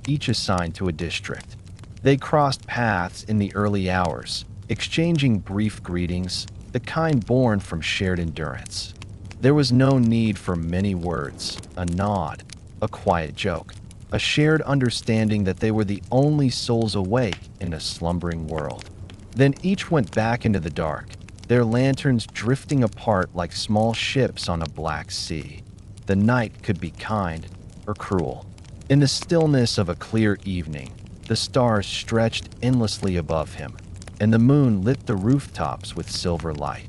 each assigned to a district. They crossed paths in the early hours, exchanging brief greetings, the kind born from shared endurance. There was no need for many words, a nod, a quiet joke, a shared understanding that they were the only souls awake in a slumbering world. Then each went back into the dark, their lanterns drifting apart like small ships on a black sea. The night could be kind or cruel. In the stillness of a clear evening, the stars stretched endlessly above him, and the moon lit the rooftops with silver light.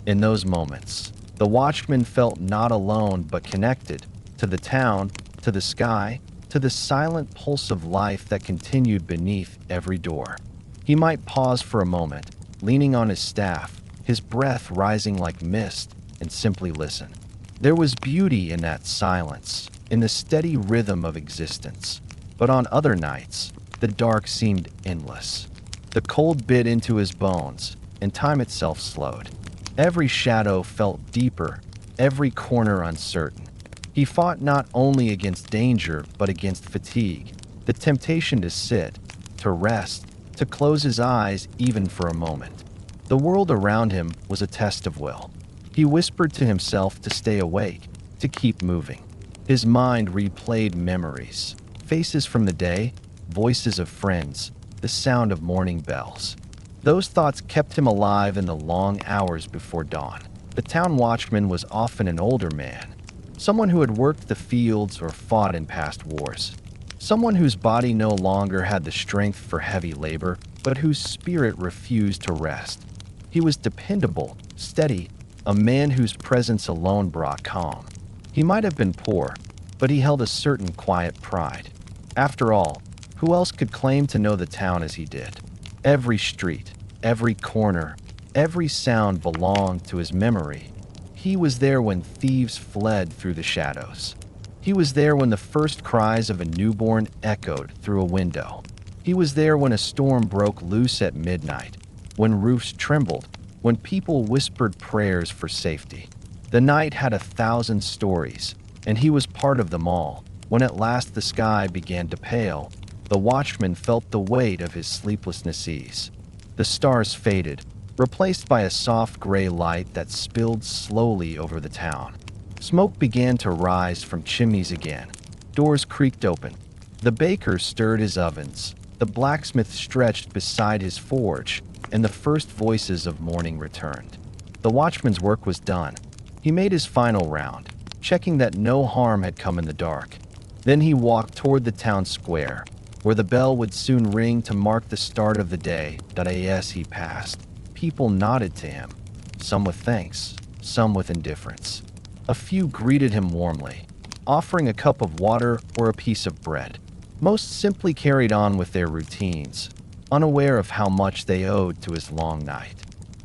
In those moments, the watchman felt not alone but connected to the town, to the sky, to the silent pulse of life that continued beneath every door. He might pause for a moment, leaning on his staff, his breath rising like mist, and simply listen. There was beauty in that silence, in the steady rhythm of existence. But on other nights, the dark seemed endless. The cold bit into his bones, and time itself slowed. Every shadow felt deeper, every corner uncertain. He fought not only against danger, but against fatigue, the temptation to sit, to rest, to close his eyes even for a moment. The world around him was a test of will. He whispered to himself to stay awake, to keep moving. His mind replayed memories, faces from the day, voices of friends, the sound of morning bells. Those thoughts kept him alive in the long hours before dawn. The town watchman was often an older man, someone who had worked the fields or fought in past wars. Someone whose body no longer had the strength for heavy labor, but whose spirit refused to rest. He was dependable, steady, a man whose presence alone brought calm. He might have been poor, but he held a certain quiet pride. After all, who else could claim to know the town as he did? Every street, every corner, every sound belonged to his memory. He was there when thieves fled through the shadows. He was there when the first cries of a newborn echoed through a window. He was there when a storm broke loose at midnight, when roofs trembled, when people whispered prayers for safety. The night had 1,000 stories, and he was part of them all. When at last the sky began to pale, the watchman felt the weight of his sleeplessness ease. The stars faded, replaced by a soft gray light that spilled slowly over the town. Smoke began to rise from chimneys again. Doors creaked open. The baker stirred his ovens. The blacksmith stretched beside his forge, and the first voices of morning returned. The watchman's work was done. He made his final round, checking that no harm had come in the dark. Then he walked toward the town square, where the bell would soon ring to mark the start of the day. As he passed, people nodded to him, some with thanks, some with indifference. A few greeted him warmly, offering a cup of water or a piece of bread. Most simply carried on with their routines, unaware of how much they owed to his long night.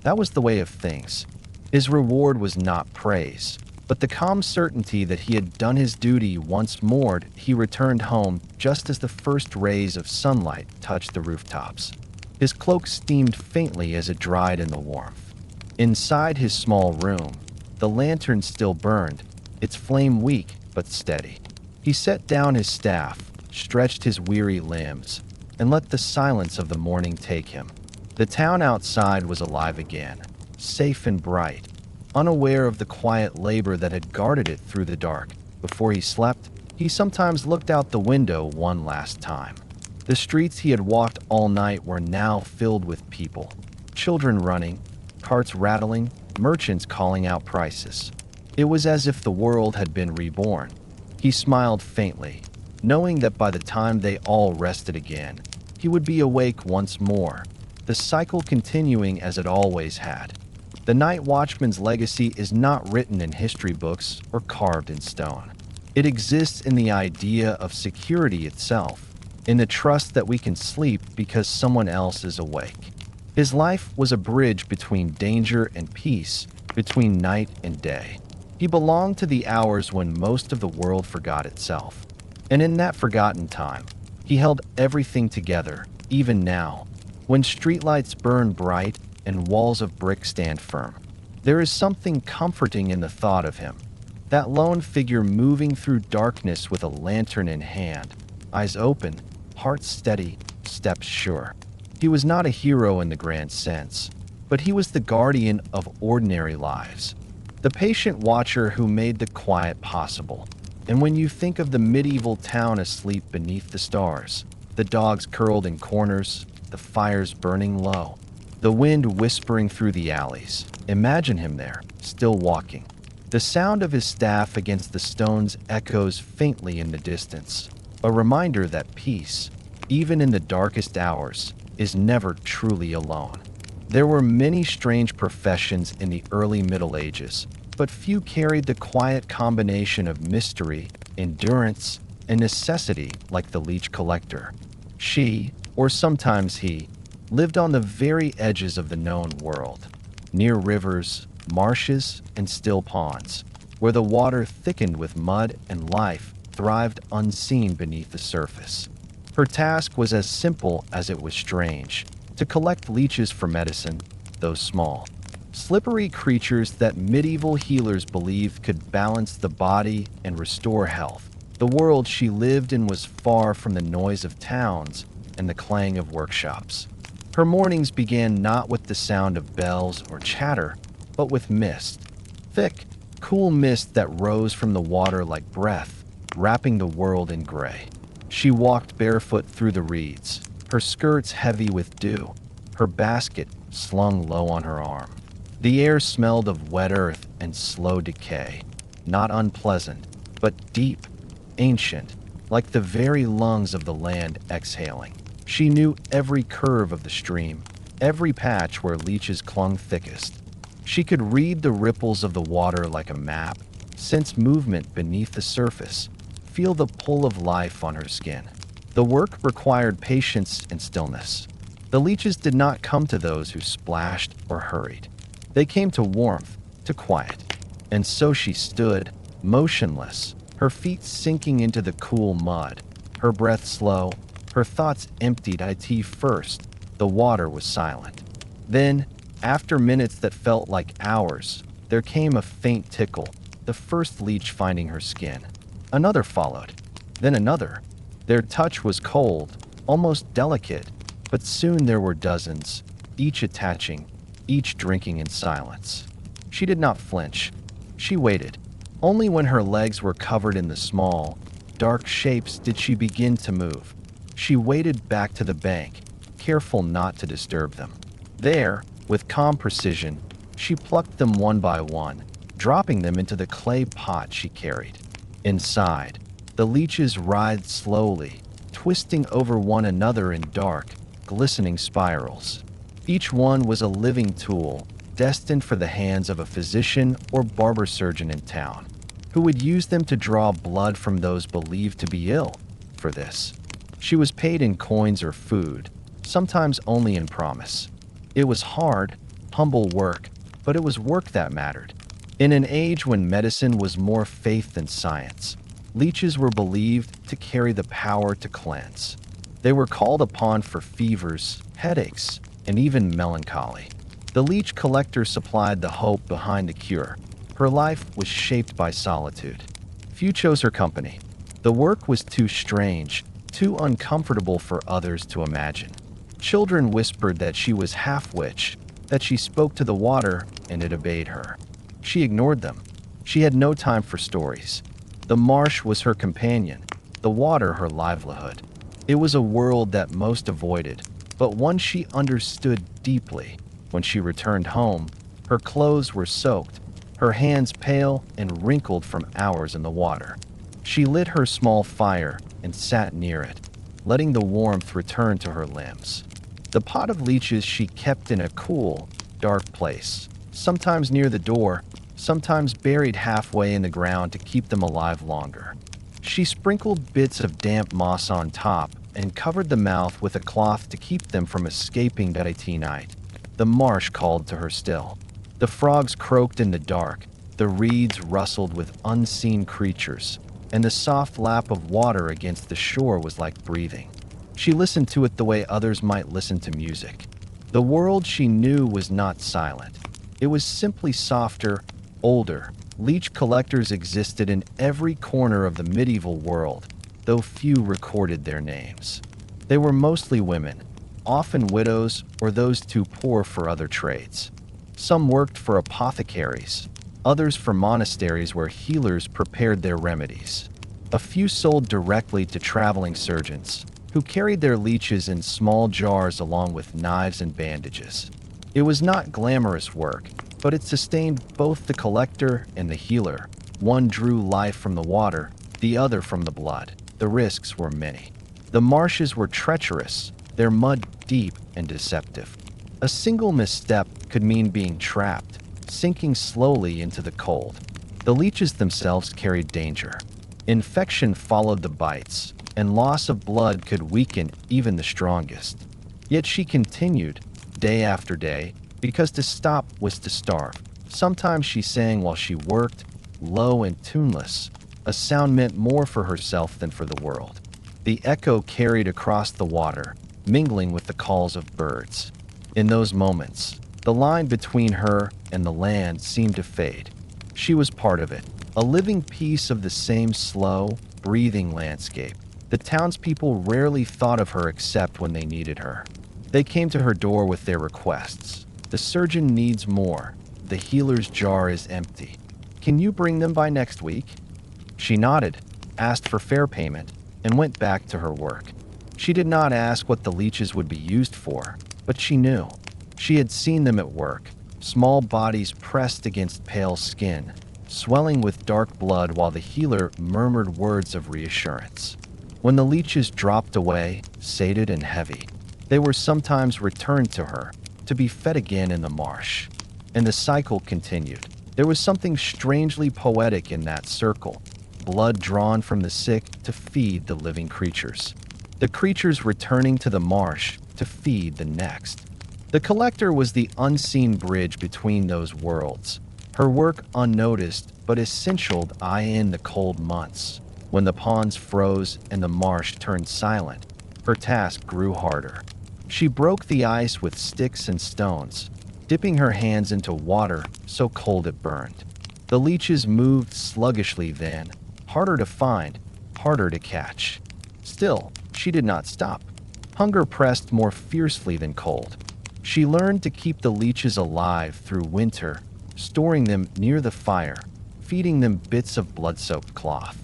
That was the way of things. His reward was not praise, but the calm certainty that he had done his duty. Once moored, he returned home just as the first rays of sunlight touched the rooftops. His cloak steamed faintly as it dried in the warmth. Inside his small room, the lantern still burned, its flame weak but steady. He set down his staff, stretched his weary limbs, and let the silence of the morning take him. The town outside was alive again, safe and bright, unaware of the quiet labor that had guarded it through the dark. Before he slept, he sometimes looked out the window one last time. The streets he had walked all night were now filled with people. Children running, carts rattling, merchants calling out prices. It was as if the world had been reborn. He smiled faintly, knowing that by the time they all rested again, he would be awake once more, the cycle continuing as it always had. The night watchman's legacy is not written in history books or carved in stone. It exists in the idea of security itself, in the trust that we can sleep because someone else is awake. His life was a bridge between danger and peace, between night and day. He belonged to the hours when most of the world forgot itself. And in that forgotten time, he held everything together, even now, when streetlights burn bright and walls of brick stand firm. There is something comforting in the thought of him, that lone figure moving through darkness with a lantern in hand, eyes open, heart steady, steps sure. He was not a hero in the grand sense, but he was the guardian of ordinary lives, the patient watcher who made the quiet possible. And when you think of the medieval town asleep beneath the stars, the dogs curled in corners, the fires burning low, the wind whispering through the alleys, imagine him there, still walking. The sound of his staff against the stones echoes faintly in the distance, a reminder that peace, even in the darkest hours, is never truly alone. There were many strange professions in the early Middle Ages, but few carried the quiet combination of mystery, endurance, and necessity like the leech collector. She, or sometimes he, lived on the very edges of the known world, near rivers, marshes, and still ponds, where the water thickened with mud and life thrived unseen beneath the surface. Her task was as simple as it was strange: to collect leeches for medicine, those small, slippery creatures that medieval healers believed could balance the body and restore health. The world she lived in was far from the noise of towns and the clang of workshops. Her mornings began not with the sound of bells or chatter, but with mist. Thick, cool mist that rose from the water like breath, wrapping the world in gray. She walked barefoot through the reeds, her skirts heavy with dew, her basket slung low on her arm. The air smelled of wet earth and slow decay, not unpleasant, but deep, ancient, like the very lungs of the land exhaling. She knew every curve of the stream, every patch where leeches clung thickest. She could read the ripples of the water like a map, sense movement beneath the surface, feel the pull of life on her skin. The work required patience and stillness. The leeches did not come to those who splashed or hurried. They came to warmth, to quiet. And so she stood, motionless, her feet sinking into the cool mud, her breath slow, her thoughts emptied. It first, the water was silent. Then, after minutes that felt like hours, there came a faint tickle, the first leech finding her skin. Another followed, then another. Their touch was cold, almost delicate, but soon there were dozens, each attaching, each drinking in silence. She did not flinch. She waited. Only when her legs were covered in the small, dark shapes did she begin to move. She waded back to the bank, careful not to disturb them. There, with calm precision, she plucked them one by one, dropping them into the clay pot she carried. Inside, the leeches writhed slowly, twisting over one another in dark, glistening spirals. Each one was a living tool, destined for the hands of a physician or barber surgeon in town, who would use them to draw blood from those believed to be ill. For this, she was paid in coins or food, sometimes only in promise. It was hard, humble work, but it was work that mattered. In an age when medicine was more faith than science, leeches were believed to carry the power to cleanse. They were called upon for fevers, headaches, and even melancholy. The leech collector supplied the hope behind the cure. Her life was shaped by solitude. Few chose her company. The work was too strange, too uncomfortable for others to imagine. Children whispered that she was half-witch, that she spoke to the water and it obeyed her. She ignored them. She had no time for stories. The marsh was her companion, the water her livelihood. It was a world that most avoided, but one she understood deeply. When she returned home, her clothes were soaked, her hands pale and wrinkled from hours in the water. She lit her small fire and sat near it, letting the warmth return to her limbs. The pot of leeches she kept in a cool, dark place, sometimes near the door, sometimes buried halfway in the ground to keep them alive longer. She sprinkled bits of damp moss on top and covered the mouth with a cloth to keep them from escaping that night. The marsh called to her still. The frogs croaked in the dark, the reeds rustled with unseen creatures, and the soft lap of water against the shore was like breathing. She listened to it the way others might listen to music. The world she knew was not silent. It was simply softer, older. Leech collectors existed in every corner of the medieval world, though few recorded their names. They were mostly women, often widows or those too poor for other trades. Some worked for apothecaries, others for monasteries where healers prepared their remedies. A few sold directly to traveling surgeons, who carried their leeches in small jars along with knives and bandages. It was not glamorous work, but it sustained both the collector and the healer. One drew life from the water, the other from the blood. The risks were many. The marshes were treacherous, their mud deep and deceptive. A single misstep could mean being trapped, sinking slowly into the cold. The leeches themselves carried danger. Infection followed the bites, and loss of blood could weaken even the strongest. Yet she continued, day after day, because to stop was to starve. Sometimes she sang while she worked, low and tuneless. A sound meant more for herself than for the world. The echo carried across the water, mingling with the calls of birds. In those moments, the line between her and the land seemed to fade. She was part of it, a living piece of the same slow, breathing landscape. The townspeople rarely thought of her except when they needed her. They came to her door with their requests. The surgeon needs more. The healer's jar is empty. Can you bring them by next week? She nodded, asked for fair payment, and went back to her work. She did not ask what the leeches would be used for, but she knew. She had seen them at work, small bodies pressed against pale skin, swelling with dark blood while the healer murmured words of reassurance. When the leeches dropped away, sated and heavy, they were sometimes returned to her, to be fed again in the marsh. And the cycle continued. There was something strangely poetic in that circle, blood drawn from the sick to feed the living creatures. The creatures returning to the marsh to feed the next. The collector was the unseen bridge between those worlds, her work unnoticed but essential in the cold months. When the ponds froze and the marsh turned silent, her task grew harder. She broke the ice with sticks and stones, dipping her hands into water so cold it burned. The leeches moved sluggishly then, harder to find, harder to catch. Still, she did not stop. Hunger pressed more fiercely than cold. She learned to keep the leeches alive through winter, storing them near the fire, feeding them bits of blood-soaked cloth.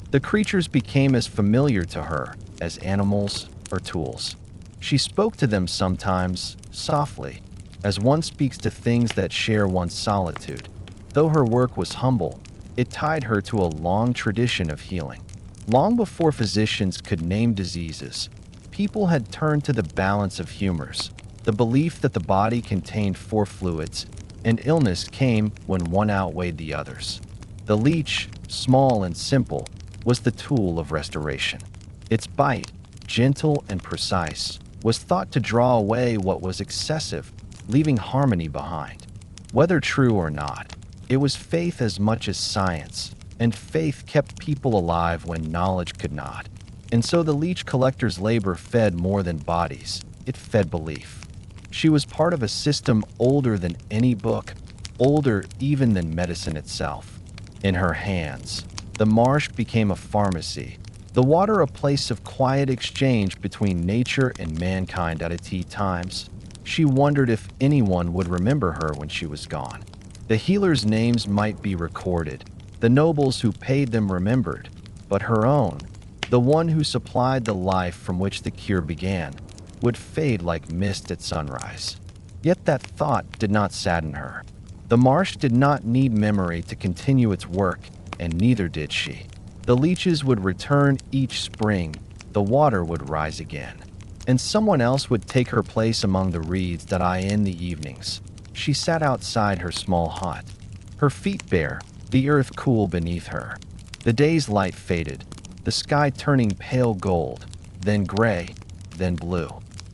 The creatures became as familiar to her as animals or tools. She spoke to them sometimes, softly, as one speaks to things that share one's solitude. Though her work was humble, it tied her to a long tradition of healing. Long before physicians could name diseases, people had turned to the balance of humors, the belief that the body contained four fluids, and illness came when one outweighed the others. The leech, small and simple, was the tool of restoration. Its bite, gentle and precise, was thought to draw away what was excessive, leaving harmony behind. Whether true or not, it was faith as much as science, and faith kept people alive when knowledge could not. And so the leech collector's labor fed more than bodies, it fed belief. She was part of a system older than any book, older even than medicine itself. In her hands, the marsh became a pharmacy, the water a place of quiet exchange between nature and mankind at tea times. She wondered if anyone would remember her when she was gone. The healers' names might be recorded, the nobles who paid them remembered, but her own, the one who supplied the life from which the cure began, would fade like mist at sunrise. Yet that thought did not sadden her. The marsh did not need memory to continue its work, and neither did she. The leeches would return each spring, the water would rise again, and someone else would take her place among the reeds that in the evenings. She sat outside her small hut, her feet bare, the earth cool beneath her. The day's light faded, the sky turning pale gold, then gray, then blue.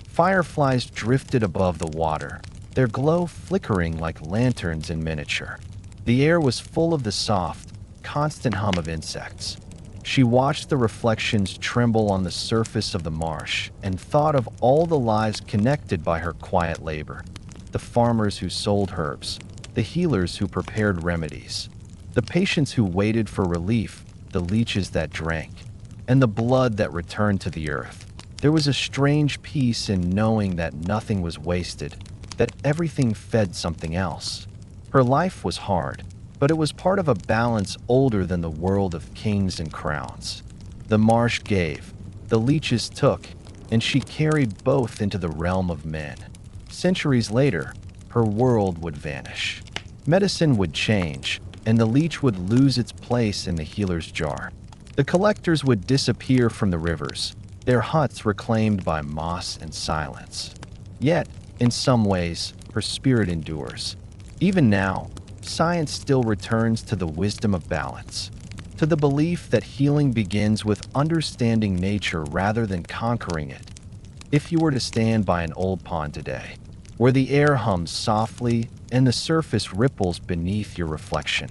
Fireflies drifted above the water, their glow flickering like lanterns in miniature. The air was full of the soft, constant hum of insects. She watched the reflections tremble on the surface of the marsh and thought of all the lives connected by her quiet labor. The farmers who sold herbs, the healers who prepared remedies, the patients who waited for relief, the leeches that drank, and the blood that returned to the earth. There was a strange peace in knowing that nothing was wasted, that everything fed something else. Her life was hard, but it was part of a balance older than the world of kings and crowns. The marsh gave, the leeches took, and she carried both into the realm of men. Centuries later, her world would vanish. Medicine would change, and the leech would lose its place in the healer's jar. The collectors would disappear from the rivers, their huts reclaimed by moss and silence. Yet, in some ways, her spirit endures. Even now, science still returns to the wisdom of balance, to the belief that healing begins with understanding nature rather than conquering it. If you were to stand by an old pond today, where the air hums softly and the surface ripples beneath your reflection,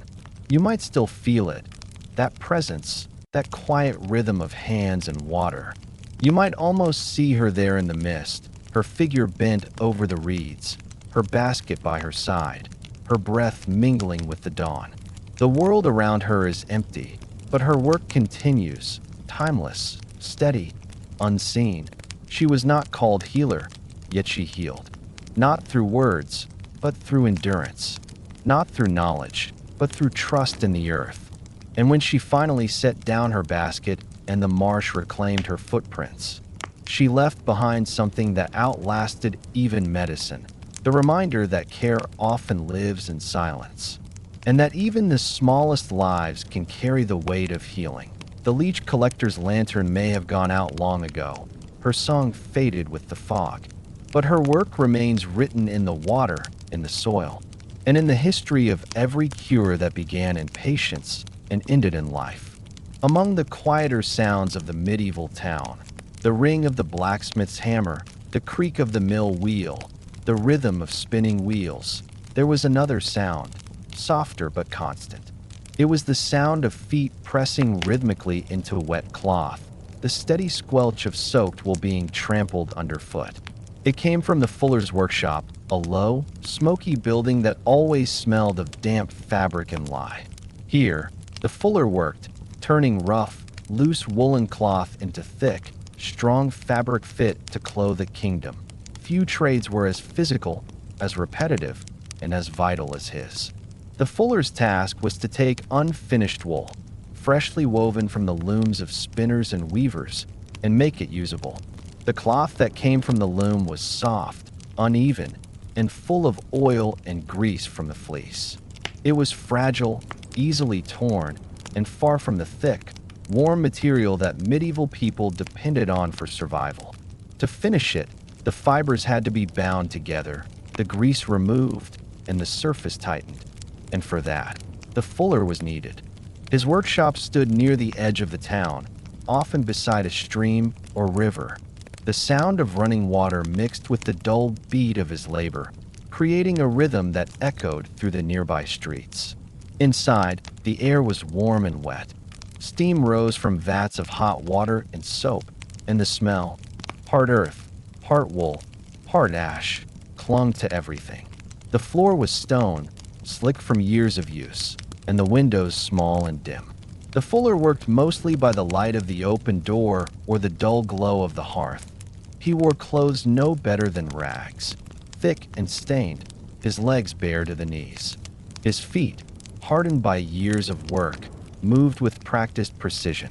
you might still feel it, that presence, that quiet rhythm of hands and water. You might almost see her there in the mist, her figure bent over the reeds, her basket by her side, her breath mingling with the dawn. The world around her is empty, but her work continues, timeless, steady, unseen. She was not called healer, yet she healed. Not through words, but through endurance. Not through knowledge, but through trust in the earth. And when she finally set down her basket and the marsh reclaimed her footprints, she left behind something that outlasted even medicine. The reminder that care often lives in silence, and that even the smallest lives can carry the weight of healing. The leech collector's lantern may have gone out long ago. Her song faded with the fog, but her work remains written in the water, in the soil, and in the history of every cure that began in patience and ended in life. Among the quieter sounds of the medieval town, the ring of the blacksmith's hammer, the creak of the mill wheel, the rhythm of spinning wheels, there was another sound, softer but constant. It was the sound of feet pressing rhythmically into wet cloth, the steady squelch of soaked wool being trampled underfoot. It came from the fuller's workshop, a low, smoky building that always smelled of damp fabric and lye. Here, the fuller worked, turning rough, loose woolen cloth into thick, strong fabric fit to clothe a kingdom. Few trades were as physical, as repetitive, and as vital as his. The fuller's task was to take unfinished wool, freshly woven from the looms of spinners and weavers, and make it usable. The cloth that came from the loom was soft, uneven, and full of oil and grease from the fleece. It was fragile, easily torn, and far from the thick, warm material that medieval people depended on for survival. To finish it, the fibers had to be bound together, the grease removed, and the surface tightened. And for that, the fuller was needed. His workshop stood near the edge of the town, often beside a stream or river. The sound of running water mixed with the dull beat of his labor, creating a rhythm that echoed through the nearby streets. Inside, the air was warm and wet. Steam rose from vats of hot water and soap, and the smell, part earth, part wool, part ash, clung to everything. The floor was stone, slick from years of use, and the windows small and dim. The fuller worked mostly by the light of the open door or the dull glow of the hearth. He wore clothes no better than rags, thick and stained, his legs bare to the knees. His feet, hardened by years of work, moved with practiced precision.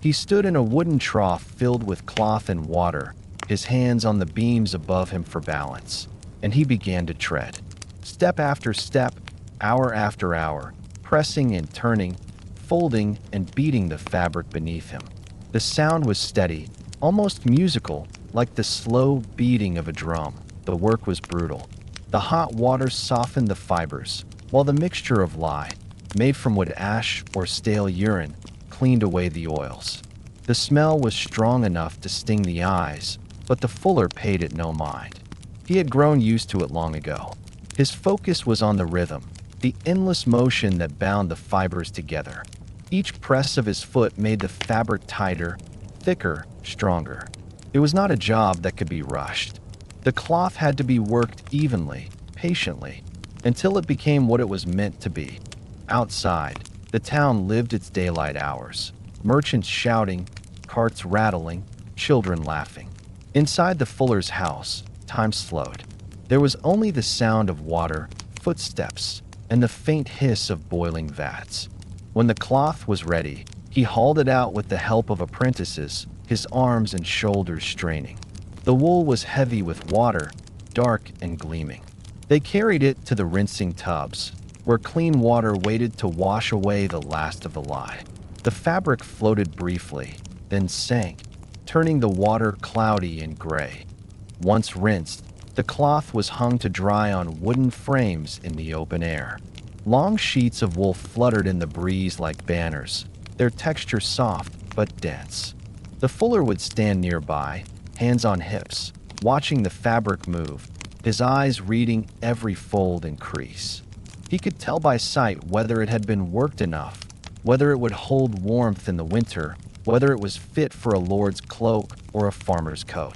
He stood in a wooden trough filled with cloth and water, his hands on the beams above him for balance, and he began to tread. Step after step, hour after hour, pressing and turning, folding and beating the fabric beneath him. The sound was steady, almost musical, like the slow beating of a drum. The work was brutal. The hot water softened the fibers, while the mixture of lye, made from wood ash or stale urine, cleaned away the oils. The smell was strong enough to sting the eyes, but the fuller paid it no mind. He had grown used to it long ago. His focus was on the rhythm, the endless motion that bound the fibers together. Each press of his foot made the fabric tighter, thicker, stronger. It was not a job that could be rushed. The cloth had to be worked evenly, patiently, until it became what it was meant to be. Outside, the town lived its daylight hours. Merchants shouting, carts rattling, children laughing. Inside the fuller's house, time slowed. There was only the sound of water, footsteps, and the faint hiss of boiling vats. When the cloth was ready, he hauled it out with the help of apprentices, his arms and shoulders straining. The wool was heavy with water, dark and gleaming. They carried it to the rinsing tubs, where clean water waited to wash away the last of the lye. The fabric floated briefly, then sank, turning the water cloudy and gray. Once rinsed, the cloth was hung to dry on wooden frames in the open air. Long sheets of wool fluttered in the breeze like banners, their texture soft but dense. The fuller would stand nearby, hands on hips, watching the fabric move, his eyes reading every fold and crease. He could tell by sight whether it had been worked enough, whether it would hold warmth in the winter, whether it was fit for a lord's cloak or a farmer's coat.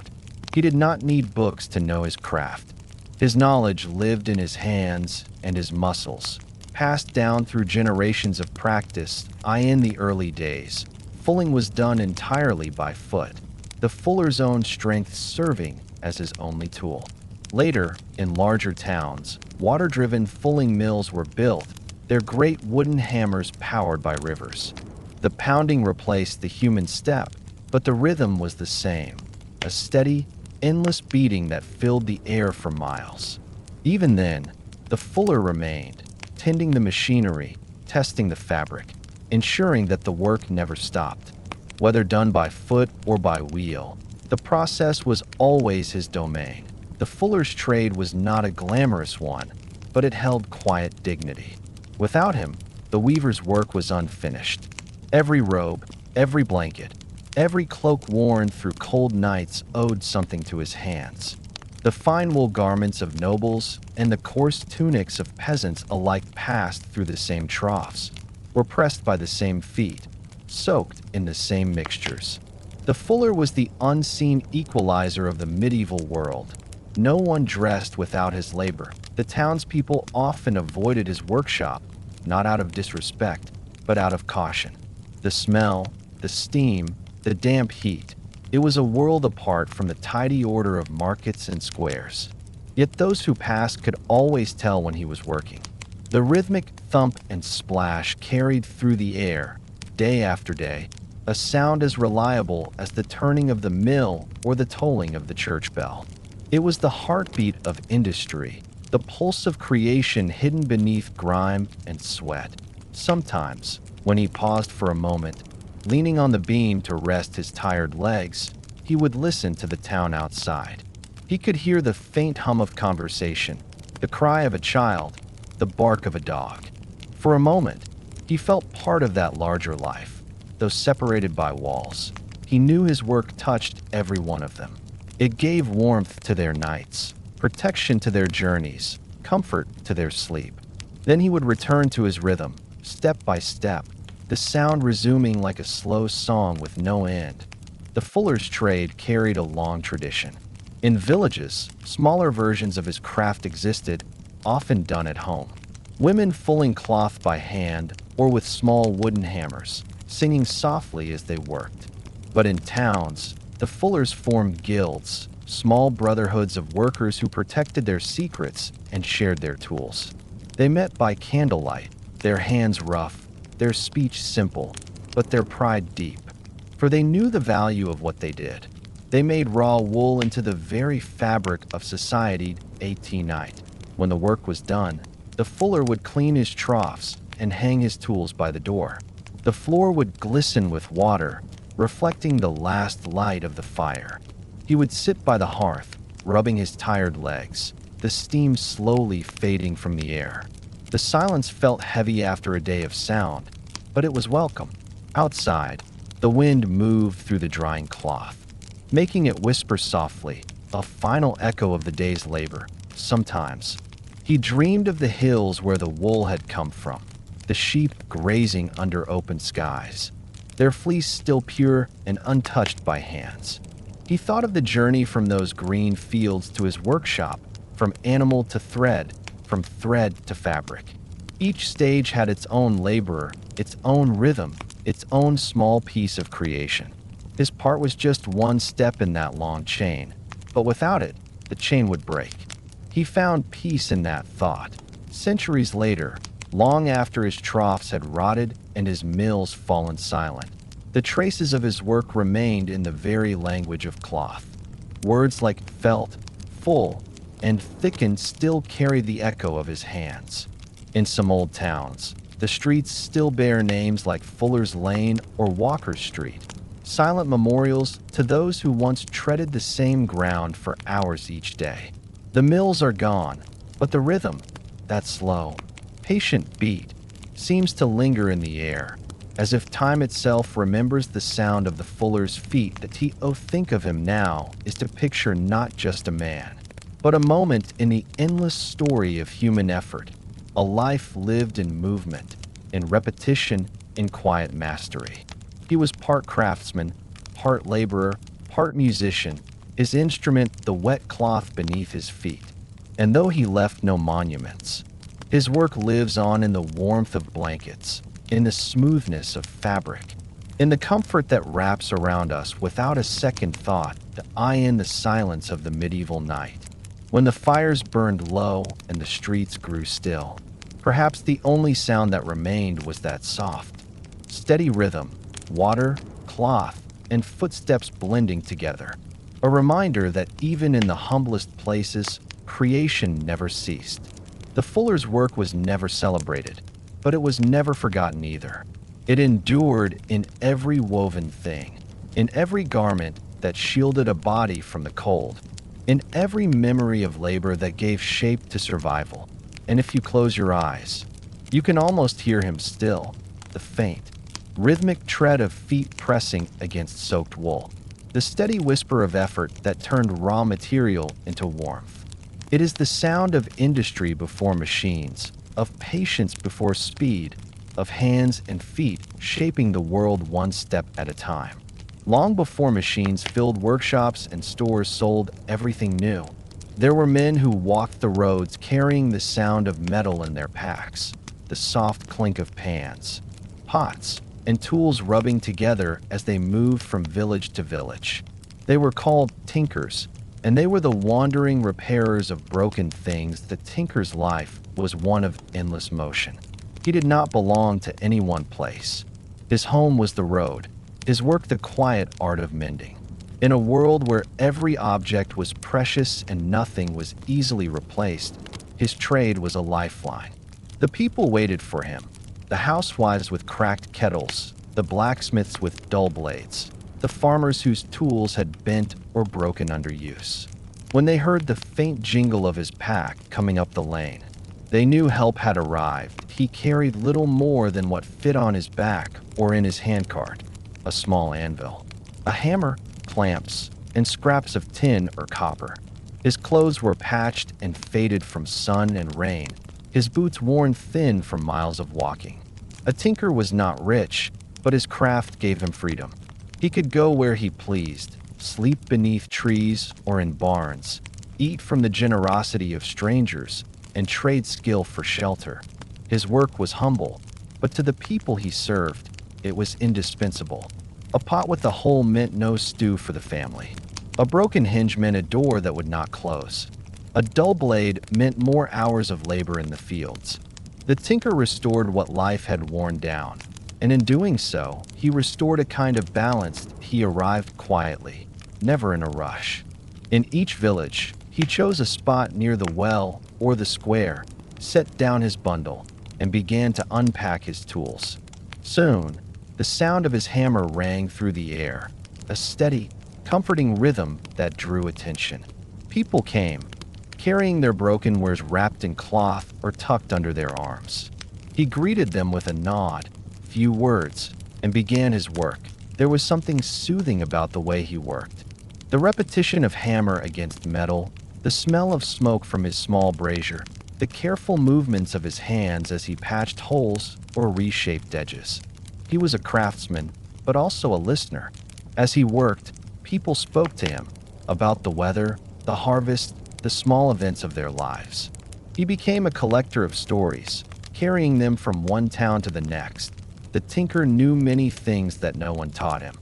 He did not need books to know his craft. His knowledge lived in his hands and his muscles, passed down through generations of practice. In the early days, fulling was done entirely by foot, the fuller's own strength serving as his only tool. Later, in larger towns, water-driven fulling mills were built, their great wooden hammers powered by rivers. The pounding replaced the human step, but the rhythm was the same, a steady, endless beating that filled the air for miles. Even then, the fuller remained, tending the machinery, testing the fabric, ensuring that the work never stopped. Whether done by foot or by wheel, the process was always his domain. The fuller's trade was not a glamorous one, but it held quiet dignity. Without him, the weaver's work was unfinished. Every robe, every blanket, every cloak worn through cold nights owed something to his hands. The fine wool garments of nobles and the coarse tunics of peasants alike passed through the same troughs, were pressed by the same feet, soaked in the same mixtures. The fuller was the unseen equalizer of the medieval world. No one dressed without his labor. The townspeople often avoided his workshop, not out of disrespect, but out of caution. The smell, the steam, the damp heat. It was a world apart from the tidy order of markets and squares. Yet those who passed could always tell when he was working. The rhythmic thump and splash carried through the air, day after day, a sound as reliable as the turning of the mill or the tolling of the church bell. It was the heartbeat of industry, the pulse of creation hidden beneath grime and sweat. Sometimes, when he paused for a moment, Leaning on the beam to rest his tired legs, he would listen to the town outside. He could hear the faint hum of conversation, the cry of a child, the bark of a dog. For a moment, he felt part of that larger life, though separated by walls. He knew his work touched every one of them. It gave warmth to their nights, protection to their journeys, comfort to their sleep. Then he would return to his rhythm, step by step, the sound resuming like a slow song with no end. The fuller's trade carried a long tradition. In villages, smaller versions of his craft existed, often done at home. Women fulling cloth by hand or with small wooden hammers, singing softly as they worked. But in towns, the fullers formed guilds, small brotherhoods of workers who protected their secrets and shared their tools. They met by candlelight, their hands rough, their speech simple, but their pride deep. For they knew the value of what they did. They made raw wool into the very fabric of society day and night. When the work was done, the fuller would clean his troughs and hang his tools by the door. The floor would glisten with water, reflecting the last light of the fire. He would sit by the hearth, rubbing his tired legs, the steam slowly fading from the air. The silence felt heavy after a day of sound, but it was welcome. Outside, the wind moved through the drying cloth, making it whisper softly, a final echo of the day's labor. Sometimes, he dreamed of the hills where the wool had come from, the sheep grazing under open skies, their fleece still pure and untouched by hands. He thought of the journey from those green fields to his workshop, from animal to thread, from thread to fabric. Each stage had its own laborer, its own rhythm, its own small piece of creation. His part was just one step in that long chain, but without it, the chain would break. He found peace in that thought. Centuries later, long after his troughs had rotted and his mills fallen silent, the traces of his work remained in the very language of cloth. Words like felt, full, and thickened still carry the echo of his hands. In some old towns, the streets still bear names like Fuller's Lane or Walker's Street, silent memorials to those who once treaded the same ground for hours each day. The mills are gone, but the rhythm, that slow, patient beat, seems to linger in the air, as if time itself remembers the sound of the fuller's feet. Think of him now is to picture not just a man, but a moment in the endless story of human effort, a life lived in movement, in repetition, in quiet mastery. He was part craftsman, part laborer, part musician, his instrument the wet cloth beneath his feet. And though he left no monuments, his work lives on in the warmth of blankets, in the smoothness of fabric, in the comfort that wraps around us without a second thought to eye in the silence of the medieval night. When the fires burned low and the streets grew still, perhaps the only sound that remained was that soft, steady rhythm, water, cloth, and footsteps blending together. A reminder that even in the humblest places, creation never ceased. The fuller's work was never celebrated, but it was never forgotten either. It endured in every woven thing, in every garment that shielded a body from the cold, in every memory of labor that gave shape to survival. And if you close your eyes, you can almost hear him still, the faint, rhythmic tread of feet pressing against soaked wool, the steady whisper of effort that turned raw material into warmth. It is the sound of industry before machines, of patience before speed, of hands and feet shaping the world one step at a time. Long before machines filled workshops and stores sold everything new, there were men who walked the roads carrying the sound of metal in their packs, the soft clink of pans, pots, and tools rubbing together as they moved from village to village. They were called tinkers, and they were the wandering repairers of broken things. The tinker's life was one of endless motion. He did not belong to any one place. His home was the road, his work the quiet art of mending. In a world where every object was precious and nothing was easily replaced, his trade was a lifeline. The people waited for him, the housewives with cracked kettles, the blacksmiths with dull blades, the farmers whose tools had bent or broken under use. When they heard the faint jingle of his pack coming up the lane, they knew help had arrived. He carried little more than what fit on his back or in his handcart: a small anvil, a hammer, clamps, and scraps of tin or copper. His clothes were patched and faded from sun and rain, his boots worn thin from miles of walking. A tinker was not rich, but his craft gave him freedom. He could go where he pleased, sleep beneath trees or in barns, eat from the generosity of strangers, and trade skill for shelter. His work was humble, but to the people he served, it was indispensable. A pot with a hole meant no stew for the family. A broken hinge meant a door that would not close. A dull blade meant more hours of labor in the fields. The tinker restored what life had worn down, and in doing so, he restored a kind of balance. He arrived quietly, never in a rush. In each village, he chose a spot near the well or the square, set down his bundle, and began to unpack his tools. Soon, the sound of his hammer rang through the air, a steady, comforting rhythm that drew attention. People came, carrying their broken wares wrapped in cloth or tucked under their arms. He greeted them with a nod, few words, and began his work. There was something soothing about the way he worked. The repetition of hammer against metal, the smell of smoke from his small brazier, the careful movements of his hands as he patched holes or reshaped edges. He was a craftsman, but also a listener. As he worked, people spoke to him about the weather, the harvest, the small events of their lives. He became a collector of stories, carrying them from one town to the next. The tinker knew many things that no one taught him.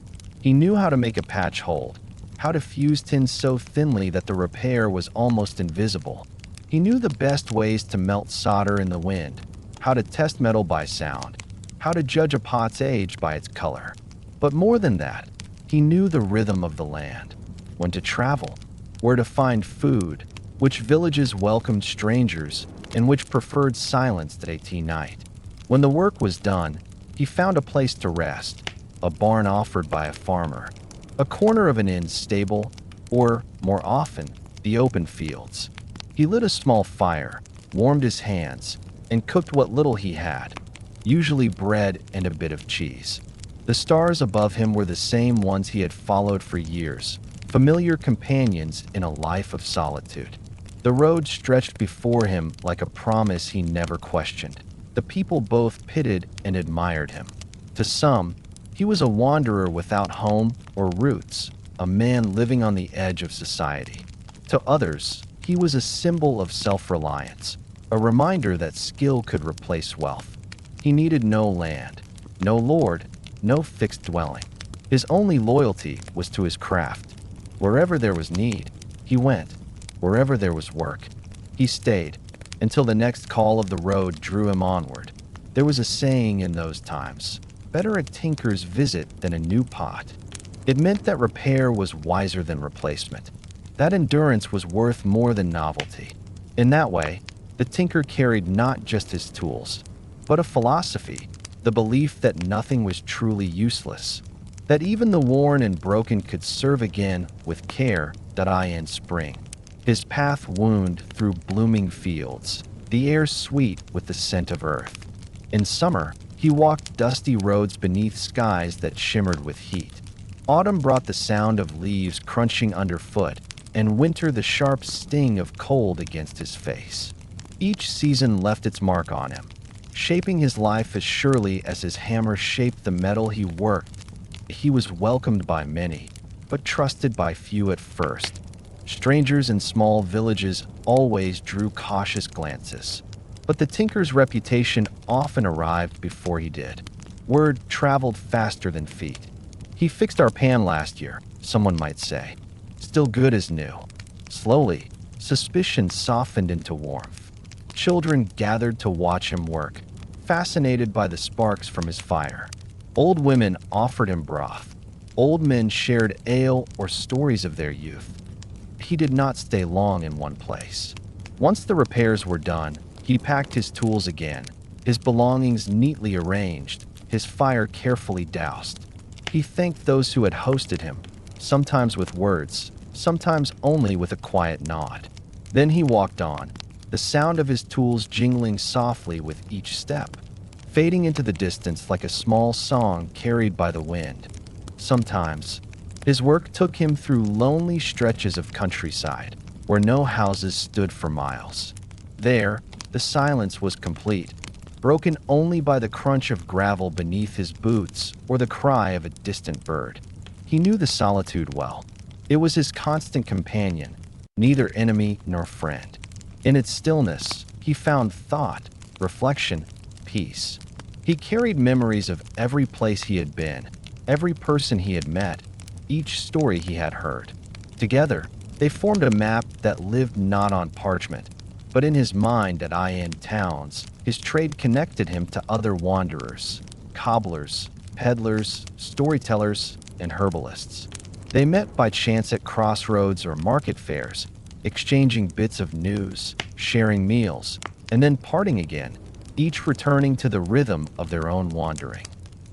He knew how to make a patch hold, how to fuse tin so thinly that the repair was almost invisible. He knew the best ways to melt solder in the wind, how to test metal by sound, how to judge a pot's age by its color. But more than that, he knew the rhythm of the land, when to travel, where to find food, which villages welcomed strangers, and which preferred silence at night. When the work was done, he found a place to rest, a barn offered by a farmer, a corner of an inn's stable, or, more often, the open fields. He lit a small fire, warmed his hands, and cooked what little he had, usually bread and a bit of cheese. The stars above him were the same ones he had followed for years, familiar companions in a life of solitude. The road stretched before him like a promise he never questioned. The people both pitied and admired him. To some, he was a wanderer without home or roots, a man living on the edge of society. To others, he was a symbol of self-reliance, a reminder that skill could replace wealth. He needed no land, no lord, no fixed dwelling. His only loyalty was to his craft. Wherever there was need, he went. Wherever there was work, he stayed, until the next call of the road drew him onward. There was a saying in those times, better a tinker's visit than a new pot. It meant that repair was wiser than replacement. That endurance was worth more than novelty. In that way, the tinker carried not just his tools, but a philosophy, the belief that nothing was truly useless, that even the worn and broken could serve again with care in spring. His path wound through blooming fields, the air sweet with the scent of earth. In summer, he walked dusty roads beneath skies that shimmered with heat. Autumn brought the sound of leaves crunching underfoot, and winter the sharp sting of cold against his face. Each season left its mark on him, shaping his life as surely as his hammer shaped the metal he worked. He was welcomed by many, but trusted by few at first. Strangers in small villages always drew cautious glances, but the tinker's reputation often arrived before he did. Word traveled faster than feet. He fixed our pan last year, someone might say. Still good as new. Slowly, suspicion softened into warmth. Children gathered to watch him work, fascinated by the sparks from his fire. Old women offered him broth. Old men shared ale or stories of their youth. He did not stay long in one place. Once the repairs were done, he packed his tools again, his belongings neatly arranged, his fire carefully doused. He thanked those who had hosted him, sometimes with words, sometimes only with a quiet nod. Then he walked on, the sound of his tools jingling softly with each step, fading into the distance like a small song carried by the wind. Sometimes, his work took him through lonely stretches of countryside, where no houses stood for miles. There, the silence was complete, broken only by the crunch of gravel beneath his boots or the cry of a distant bird. He knew the solitude well. It was his constant companion, neither enemy nor friend. In its stillness, he found thought, reflection, peace. He carried memories of every place he had been, every person he had met, each story he had heard. Together, they formed a map that lived not on parchment, but in his mind at towns. His trade connected him to other wanderers, cobblers, peddlers, storytellers, and herbalists. They met by chance at crossroads or market fairs, exchanging bits of news, sharing meals, and then parting again, each returning to the rhythm of their own wandering.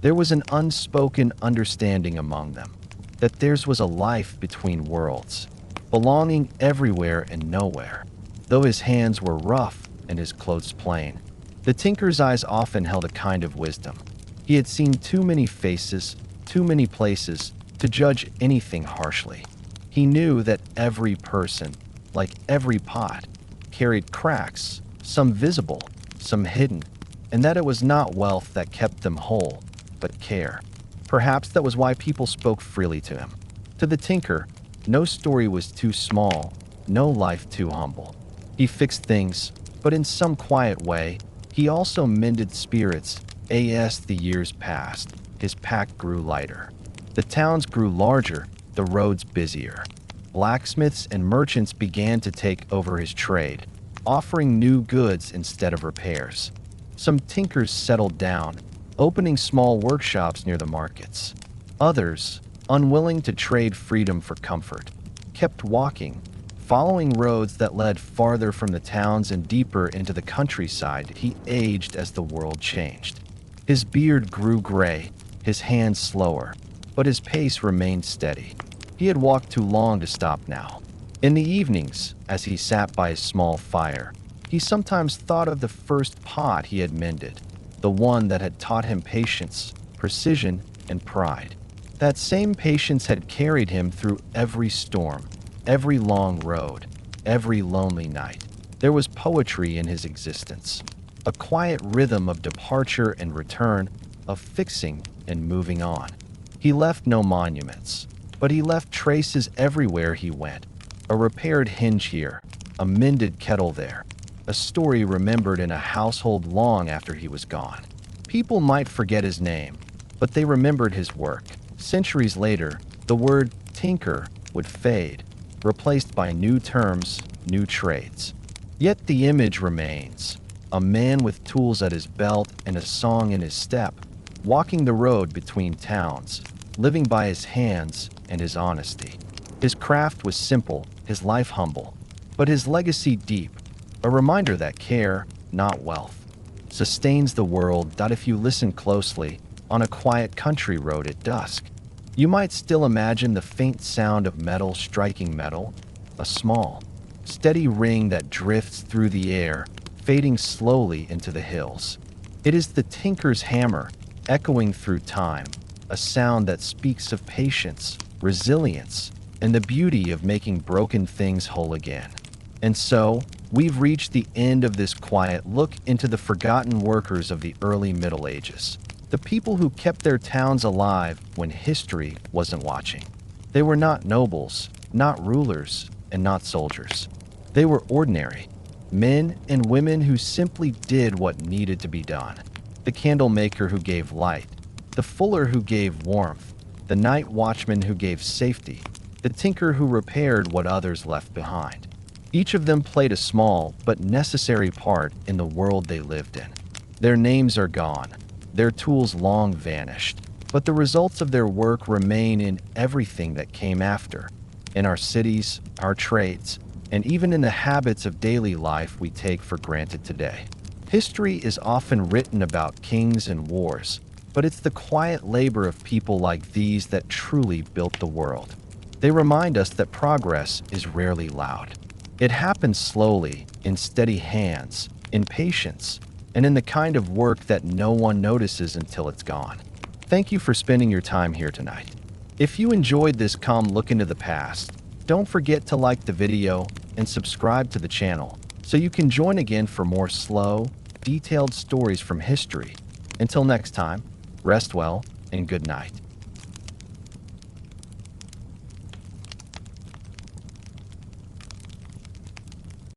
There was an unspoken understanding among them, that theirs was a life between worlds, belonging everywhere and nowhere. Though his hands were rough and his clothes plain, the tinker's eyes often held a kind of wisdom. He had seen too many faces, too many places, to judge anything harshly. He knew that every person, like every pot, carried cracks, some visible, some hidden, and that it was not wealth that kept them whole, but care. Perhaps that was why people spoke freely to him. To the tinker, no story was too small, no life too humble. He fixed things, but in some quiet way, he also mended spirits. As the years passed, his pack grew lighter. The towns grew larger, the roads busier. Blacksmiths and merchants began to take over his trade, offering new goods instead of repairs. Some tinkers settled down, opening small workshops near the markets. Others, unwilling to trade freedom for comfort, kept walking, following roads that led farther from the towns and deeper into the countryside. He aged as the world changed. His beard grew gray, his hands slower, but his pace remained steady. He had walked too long to stop now. In the evenings, as he sat by his small fire, he sometimes thought of the first pot he had mended, the one that had taught him patience, precision, and pride. That same patience had carried him through every storm, every long road, every lonely night. There was poetry in his existence, a quiet rhythm of departure and return, of fixing and moving on. He left no monuments, but he left traces everywhere he went. A repaired hinge here, a mended kettle there, a story remembered in a household long after he was gone. People might forget his name, but they remembered his work. Centuries later, the word tinker would fade, replaced by new terms, new trades. Yet the image remains, a man with tools at his belt and a song in his step, walking the road between towns, living by his hands and his honesty. His craft was simple, his life humble, but his legacy deep, a reminder that care, not wealth, sustains the world. That if you listen closely, on a quiet country road at dusk, you might still imagine the faint sound of metal striking metal, a small, steady ring that drifts through the air, fading slowly into the hills. It is the tinker's hammer, echoing through time, a sound that speaks of patience, resilience, and the beauty of making broken things whole again. And so, we've reached the end of this quiet look into the forgotten workers of the early Middle Ages. The people who kept their towns alive when history wasn't watching. They were not nobles, not rulers, and not soldiers. They were ordinary, men and women who simply did what needed to be done. The candle maker who gave light, the fuller who gave warmth, the night watchman who gave safety, the tinker who repaired what others left behind. Each of them played a small but necessary part in the world they lived in. Their names are gone, their tools long vanished, but the results of their work remain in everything that came after, in our cities, our trades, and even in the habits of daily life we take for granted today. History is often written about kings and wars, But it's the quiet labor of people like these that truly built the world. They remind us that progress is rarely loud. It happens slowly, in steady hands, in patience, and in the kind of work that no one notices until it's gone. Thank you for spending your time here tonight. If you enjoyed this calm look into the past, don't forget to like the video and subscribe to the channel so you can join again for more slow, detailed stories from history. Until next time, rest well and good night.